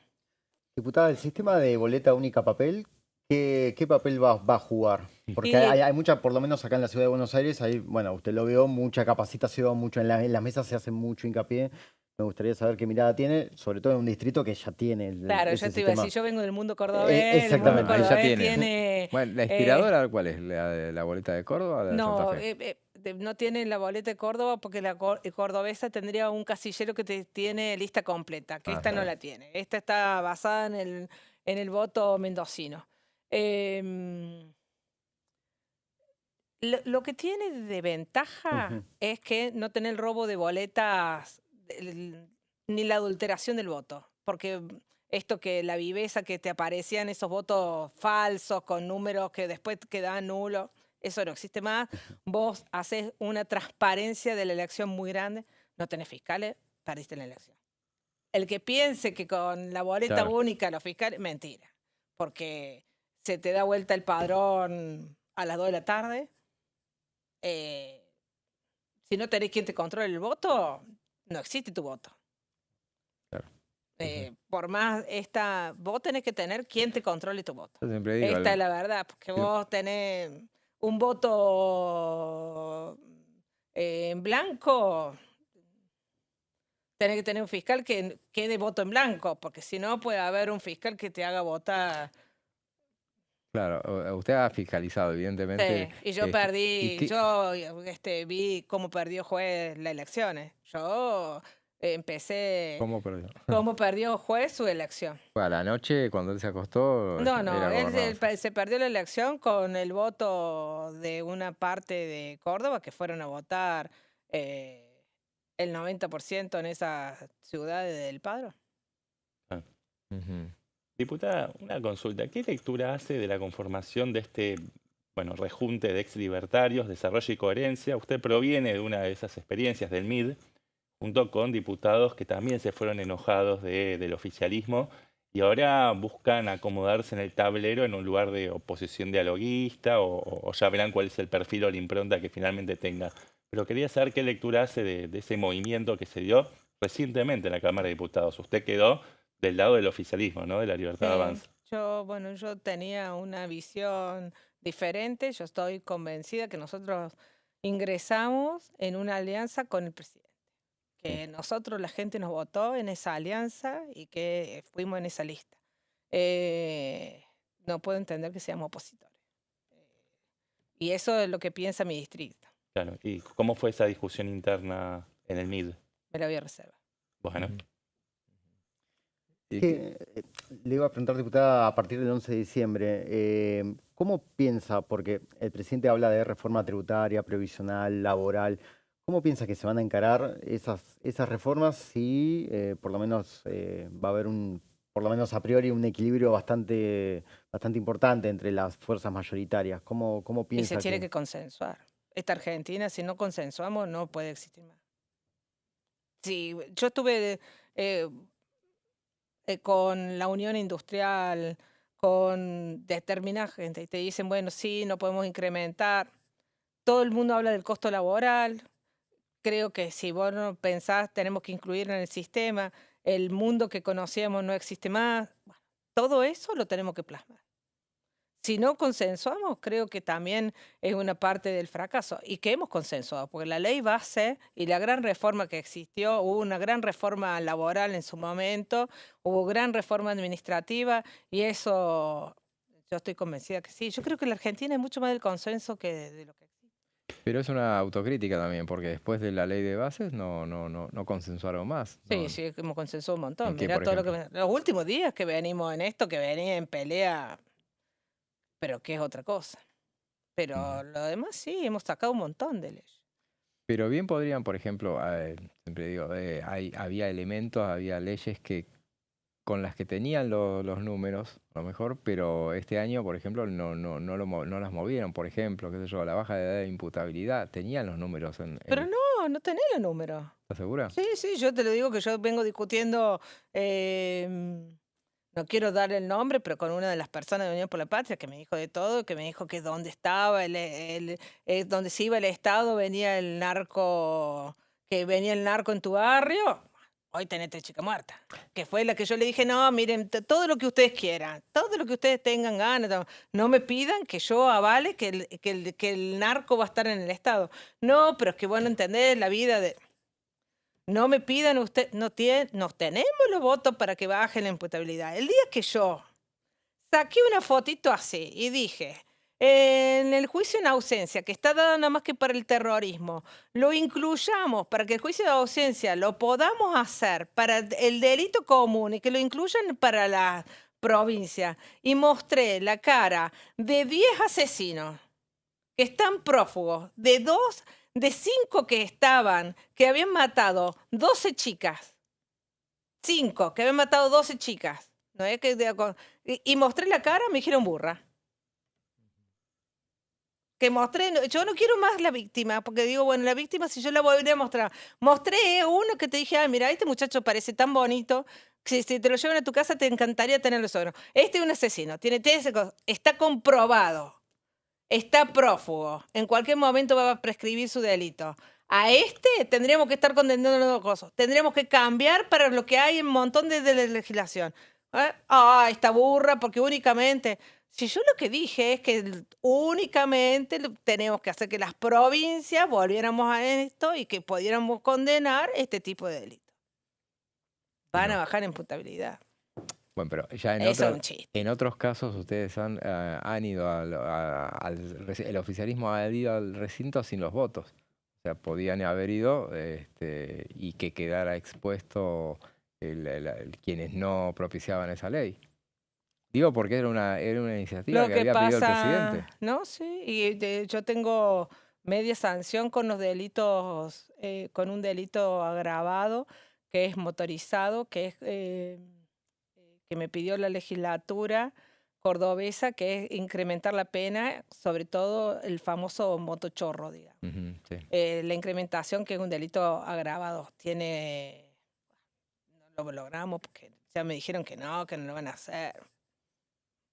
Diputada, el sistema de boleta única papel, ¿qué papel va a jugar? Porque hay mucha, por lo menos acá en la ciudad de Buenos Aires, hay, bueno, usted lo vio, mucha capacitación, mucho en las mesas se hace mucho hincapié. Me gustaría saber qué mirada tiene, sobre todo en un distrito que ya tiene Claro, ese yo te iba a sistema. decir, yo vengo del mundo cordobés. Exactamente, el mundo ahí ya cordobés tiene. Bueno, ¿la inspiradora cuál es? ¿La boleta de Córdoba o la de No, Santa Fe? no tiene la boleta de Córdoba porque la cordobesa tendría un casillero que tiene lista completa, que esta no la tiene. Esta está basada en el voto mendocino. Lo que tiene de ventaja es que no tener el robo de boletas ni la adulteración del voto, porque esto que la viveza que te aparecían esos votos falsos con números que después quedaban nulos, eso no existe más. Vos haces una transparencia de la elección muy grande, no tenés fiscales, perdiste la elección. el que piense que con la boleta Claro. única los fiscales, mentira. Porque se te da vuelta el padrón a las 2 de la tarde. Si no tenés quien te controle el voto, no existe tu voto. Claro. Por más vos tenés que tener quien te controle tu voto. Yo siempre digo, Esta es la verdad, porque vos tenés un voto en blanco, tenés que tener un fiscal que quede voto en blanco, porque si no puede haber un fiscal que te haga votar. claro, usted ha fiscalizado, evidentemente. Sí, y yo ¿y perdí, qué- yo vi cómo perdió juez las elecciones. Yo empecé ¿Cómo perdió? cómo perdió juez su elección. Fue a la noche, cuando él se acostó, No, era gobernador. se perdió la elección con el voto de una parte de Córdoba que fueron a votar el 90% en esas ciudades del padrón. Ujú. Diputada, una consulta. ¿Qué lectura hace de la conformación de este rejunte de ex libertarios, Desarrollo y Coherencia? Usted proviene de una de esas experiencias del MID, junto con diputados que también se fueron enojados del oficialismo y ahora buscan acomodarse en el tablero en un lugar de oposición dialoguista o ya verán cuál es el perfil o la impronta que finalmente tenga. Pero quería saber qué lectura hace de ese movimiento que se dio recientemente en la Cámara de Diputados. Usted quedó del lado del oficialismo, ¿no? De la Libertad Avanza. Yo tenía una visión diferente. Yo estoy convencida que nosotros ingresamos en una alianza con el presidente. Que nosotros, la gente nos votó en esa alianza y que fuimos en esa lista. No puedo entender que seamos opositores. Y eso es lo que piensa mi distrito. Claro. ¿Y cómo fue esa discusión interna en el MID? Me la voy a reservar. Bueno. Le iba a preguntar, diputada, a partir del 11 de diciembre, ¿cómo piensa? Porque el presidente habla de reforma tributaria, previsional, laboral. ¿Cómo piensa que se van a encarar esas reformas si por lo menos va a haber por lo menos a priori, un equilibrio bastante importante entre las fuerzas mayoritarias? ¿Cómo Y piensa se tiene que consensuar. Esta Argentina, si no consensuamos, no puede existir más. Sí, yo estuve con la Unión Industrial, con determinada gente, y te dicen, bueno, sí, no podemos incrementar. Todo el mundo habla del costo laboral. Creo que si vos no pensás, tenemos que incluir en el sistema, el mundo que conocíamos no existe más. Bueno, todo eso lo tenemos que plasmar. Si no consensuamos, creo que también es una parte del fracaso. Y que hemos consensuado, porque la ley base y la gran reforma que existió, hubo una gran reforma laboral en su momento, hubo gran reforma administrativa, y eso yo estoy convencida que sí. Yo creo que la Argentina es mucho más del consenso que de lo que existe. Pero es una autocrítica también, porque después de la ley de bases no consensuaron más. Sí, sí, hemos consensuado un montón. ¿En qué, Mirá por todo lo ejemplo? que los últimos días que venimos en esto, que venía en pelea, pero que es otra cosa. Pero lo demás sí, hemos sacado un montón de leyes. Pero bien podrían, por ejemplo, siempre digo, había elementos, había leyes con las que tenían los números, a lo mejor, pero este año, por ejemplo, no las movieron. Por ejemplo, qué sé yo, la baja de edad de imputabilidad, tenían los números Pero no tenés los números. ¿Estás segura? Sí, yo te lo digo que yo vengo discutiendo, no quiero dar el nombre, pero con una de las personas de Unión por la Patria que me dijo de todo, que me dijo que dónde estaba, donde se iba el Estado, venía el narco en tu barrio. Hoy tenés tres chicas muertas, que fue la que yo le dije, no, miren, todo lo que ustedes quieran, todo lo que ustedes tengan ganas, no me pidan que yo avale que el narco va a estar en el Estado. No, pero es que vos no entendés la vida de... No me pidan ustedes, no tenemos los votos para que baje la imputabilidad. El día que yo saqué una fotito así y dije, en el juicio en ausencia, que está dado nada más que para el terrorismo, lo incluyamos para que el juicio de ausencia lo podamos hacer para el delito común y que lo incluyan para la provincia. Y mostré la cara de 10 asesinos que están prófugos, de 5 que habían matado 12 chicas. 5 que habían matado 12 chicas. ¿No es que y mostré la cara, me dijeron burra. que mostré, yo no quiero más la víctima, porque digo, bueno, la víctima si yo la volvería a mostrar. Mostré uno que te dije, ay, mira, este muchacho parece tan bonito, que si te lo llevan a tu casa te encantaría tenerlo solo. Este es un asesino, tiene está comprobado, está prófugo, en cualquier momento va a prescribir su delito. A este tendríamos que estar condenando los dos cosas, tendríamos que cambiar para lo que hay un montón de legislación. Ah, esta burra, porque únicamente... Si yo lo que dije es que únicamente tenemos que hacer que las provincias volviéramos a esto y que pudiéramos condenar este tipo de delitos. Van a bajar en imputabilidad. Bueno, pero ya en otros casos ustedes han ido el oficialismo ha ido al recinto sin los votos. O sea, podían haber ido y que quedara expuesto quienes no propiciaban esa ley. Digo porque era una iniciativa que había pedido el presidente. No, sí, y yo tengo media sanción con los delitos, con un delito agravado que es motorizado, que es que me pidió la legislatura cordobesa, que es incrementar la pena, sobre todo el famoso motochorro, digamos. Sí. La incrementación, que es un delito agravado, no lo logramos porque ya me dijeron que no lo van a hacer.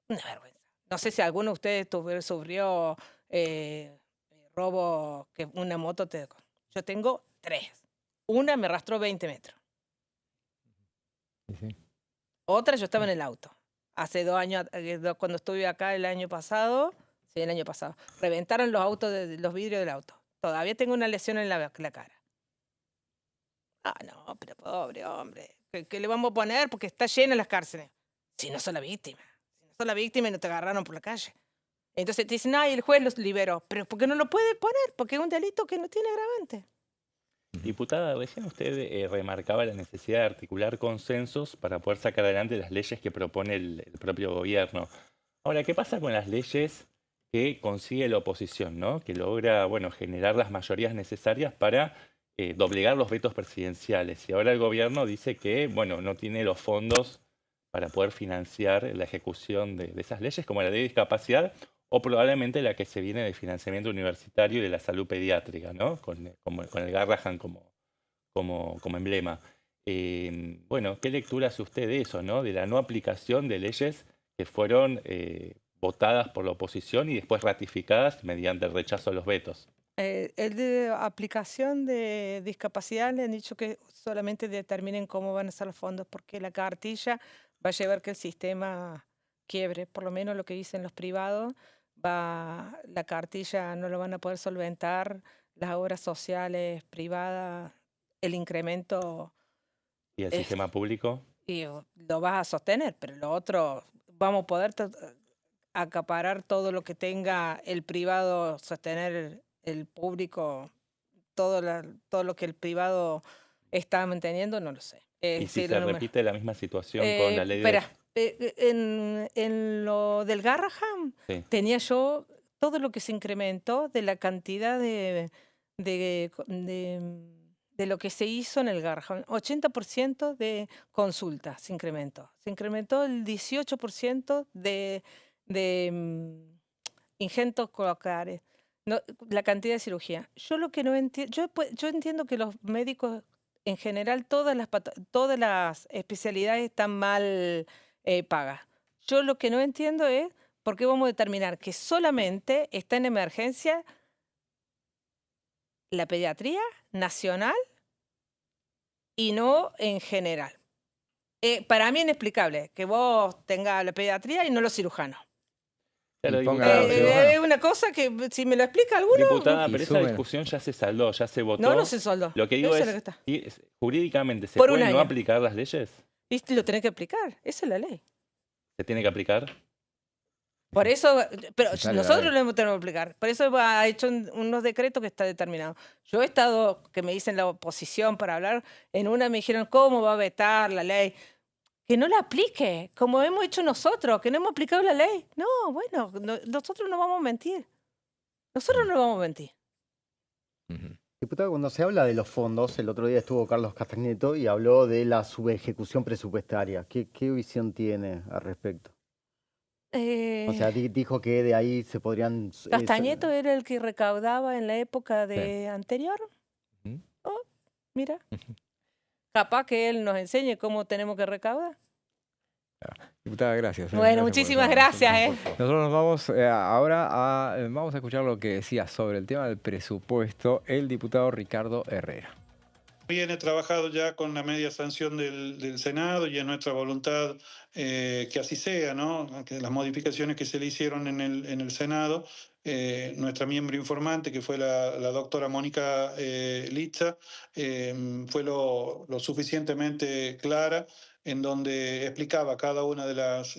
Una vergüenza. No sé si alguno de ustedes sufrió robo, que una moto te... Yo tengo 3. Una me arrastró 20 metros. Sí. Otra yo estaba en el auto. Hace 2 años, cuando estuve acá el año pasado, reventaron los autos, los vidrios del auto. Todavía tengo una lesión en la cara. Ah, no, pero pobre hombre. ¿Qué le vamos a poner? Porque está llena las cárceles. Si no son la víctima. Sos la víctima y no te agarraron por la calle. Entonces te dicen, ay, el juez los liberó. Pero ¿por qué no lo puede poner? Porque es un delito que no tiene agravante. Diputada, recién usted remarcaba la necesidad de articular consensos para poder sacar adelante las leyes que propone el propio gobierno. Ahora, ¿qué pasa con las leyes que consigue la oposición, ¿no? Que logra, bueno, generar las mayorías necesarias para doblegar los vetos presidenciales? Y ahora el gobierno dice que, bueno, no tiene los fondos para poder financiar la ejecución de esas leyes, como la ley de discapacidad, o probablemente la que se viene de financiamiento universitario y de la salud pediátrica, ¿no? Con el Garrahan como emblema. Bueno, ¿qué lectura hace usted de eso, ¿no? De la no aplicación de leyes que fueron votadas por la oposición y después ratificadas mediante el rechazo a los vetos? El de aplicación de discapacidad le han dicho que solamente determinen cómo van a ser los fondos, porque la cartilla va a llevar que el sistema quiebre, por lo menos lo que dicen los privados, la cartilla no lo van a poder solventar, las obras sociales privadas, el incremento. ¿Y el sistema público? Y lo vas a sostener, pero lo otro, vamos a poder acaparar todo lo que tenga el privado, sostener el público, todo lo que el privado está manteniendo, no lo sé. ¿Y si se repite la misma situación con la ley de... Espera, en lo del Garrahan, tenía yo todo lo que se incrementó de la cantidad de lo que se hizo en el Garrahan. 80% de consultas se incrementó. Se incrementó el 18% de injertos cocleares. No, la cantidad de cirugía. Yo lo que no entiendo, yo entiendo que los médicos en general todas las especialidades están mal pagas. Yo lo que no entiendo es por qué vamos a determinar que solamente está en emergencia la pediatría nacional y no en general. Para mí es inexplicable que vos tengas la pediatría y no los cirujanos. Es una cosa que, si me lo explica alguno... Diputada, pero esa discusión ya se saldó, ya se votó. No se saldó. Lo que digo es, jurídicamente, ¿se pueden no aplicar las leyes? Y lo tenés que aplicar, esa es la ley. ¿Se tiene que aplicar? Por eso, pero nosotros lo tenemos que aplicar. Por eso ha hecho unos decretos que está determinado. Yo he estado, que me dicen la oposición para hablar, en una me dijeron, ¿cómo va a vetar la ley? Que no la aplique, como hemos hecho nosotros, que no hemos aplicado la ley. No, bueno, nosotros no vamos a mentir. Nosotros no vamos a mentir. Diputado, cuando se habla de los fondos, el otro día estuvo Carlos Castagneto y habló de la subejecución presupuestaria. ¿Qué visión tiene al respecto? O sea, dijo que de ahí se podrían... Castañeto era el que recaudaba en la época anterior. Oh, mira. Capaz que él nos enseñe cómo tenemos que recaudar. Diputada, gracias. Bueno, Gracias muchísimas gracias. Nosotros nos vamos ahora vamos a escuchar lo que decía sobre el tema del presupuesto el diputado Ricardo Herrera. Viene trabajado ya con la media sanción del Senado y es nuestra voluntad que así sea, ¿no? Que las modificaciones que se le hicieron en el Senado, nuestra miembro informante, que fue la doctora Mónica Litza, fue lo suficientemente clara en donde explicaba cada una de las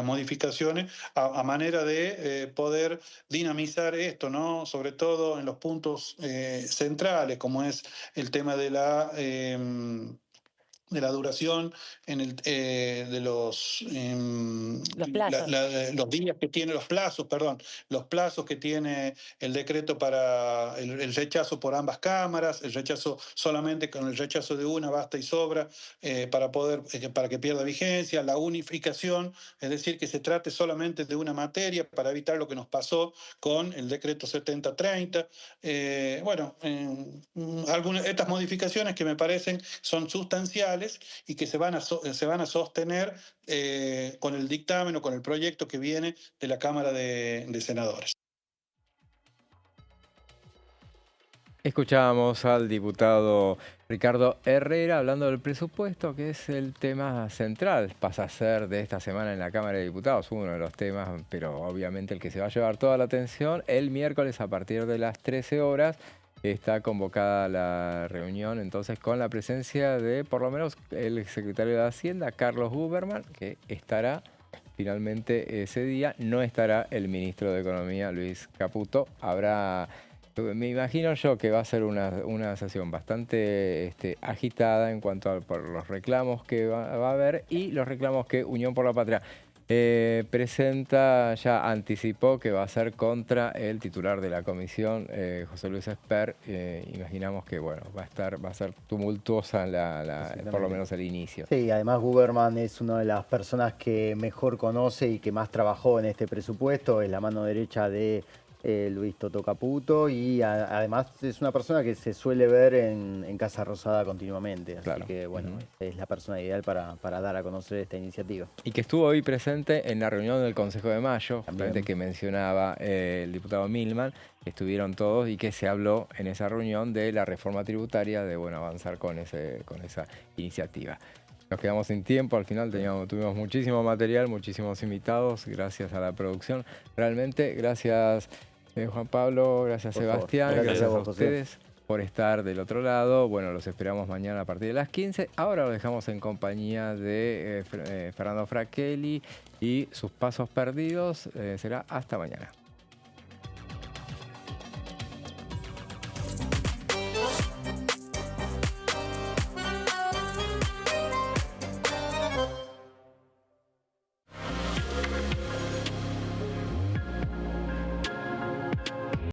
modificaciones a manera de poder dinamizar esto, ¿no? Sobre todo en los puntos centrales, como es el tema de la duración de los plazos. los días que tiene, los plazos que tiene el decreto para el rechazo por ambas cámaras, el rechazo solamente con el rechazo de una basta y sobra para que pierda vigencia, la unificación, es decir, que se trate solamente de una materia para evitar lo que nos pasó con el decreto 7030. Estas modificaciones que me parecen son sustanciales y que se van a sostener con el dictamen o con el proyecto que viene de la Cámara de Senadores. Escuchábamos al diputado Ricardo Herrera hablando del presupuesto, que es el tema central. Pasa a ser de esta semana en la Cámara de Diputados uno de los temas, pero obviamente el que se va a llevar toda la atención. El miércoles a partir de las 13 horas está convocada la reunión entonces con la presencia de por lo menos el secretario de Hacienda, Carlos Huberman, que estará finalmente ese día. No estará el ministro de Economía, Luis Caputo. Me imagino yo que va a ser una sesión bastante agitada en cuanto a por los reclamos que va a haber y los reclamos que Unión por la Patria anticipó que va a ser contra el titular de la comisión, José Luis Esper. Imaginamos que bueno, va a ser tumultuosa por lo menos el inicio. Sí, además Huberman es una de las personas que mejor conoce y que más trabajó en este presupuesto, es la mano derecha de Luis Toto Caputo y además es una persona que se suele ver en Casa Rosada continuamente, así que bueno, es la persona ideal para dar a conocer esta iniciativa. Y que estuvo hoy presente en la reunión del Consejo de Mayo, que mencionaba el diputado Milman, que estuvieron todos y que se habló en esa reunión de la reforma tributaria, de avanzar con esa iniciativa. Nos quedamos sin tiempo, al final tuvimos muchísimo material, muchísimos invitados, gracias a la producción. Realmente, gracias Juan Pablo, gracias Sebastián, gracias a ustedes por estar del otro lado. Bueno, los esperamos mañana a partir de las 15. Ahora lo dejamos en compañía de Fernando Fracchelli y sus pasos perdidos. Será hasta mañana.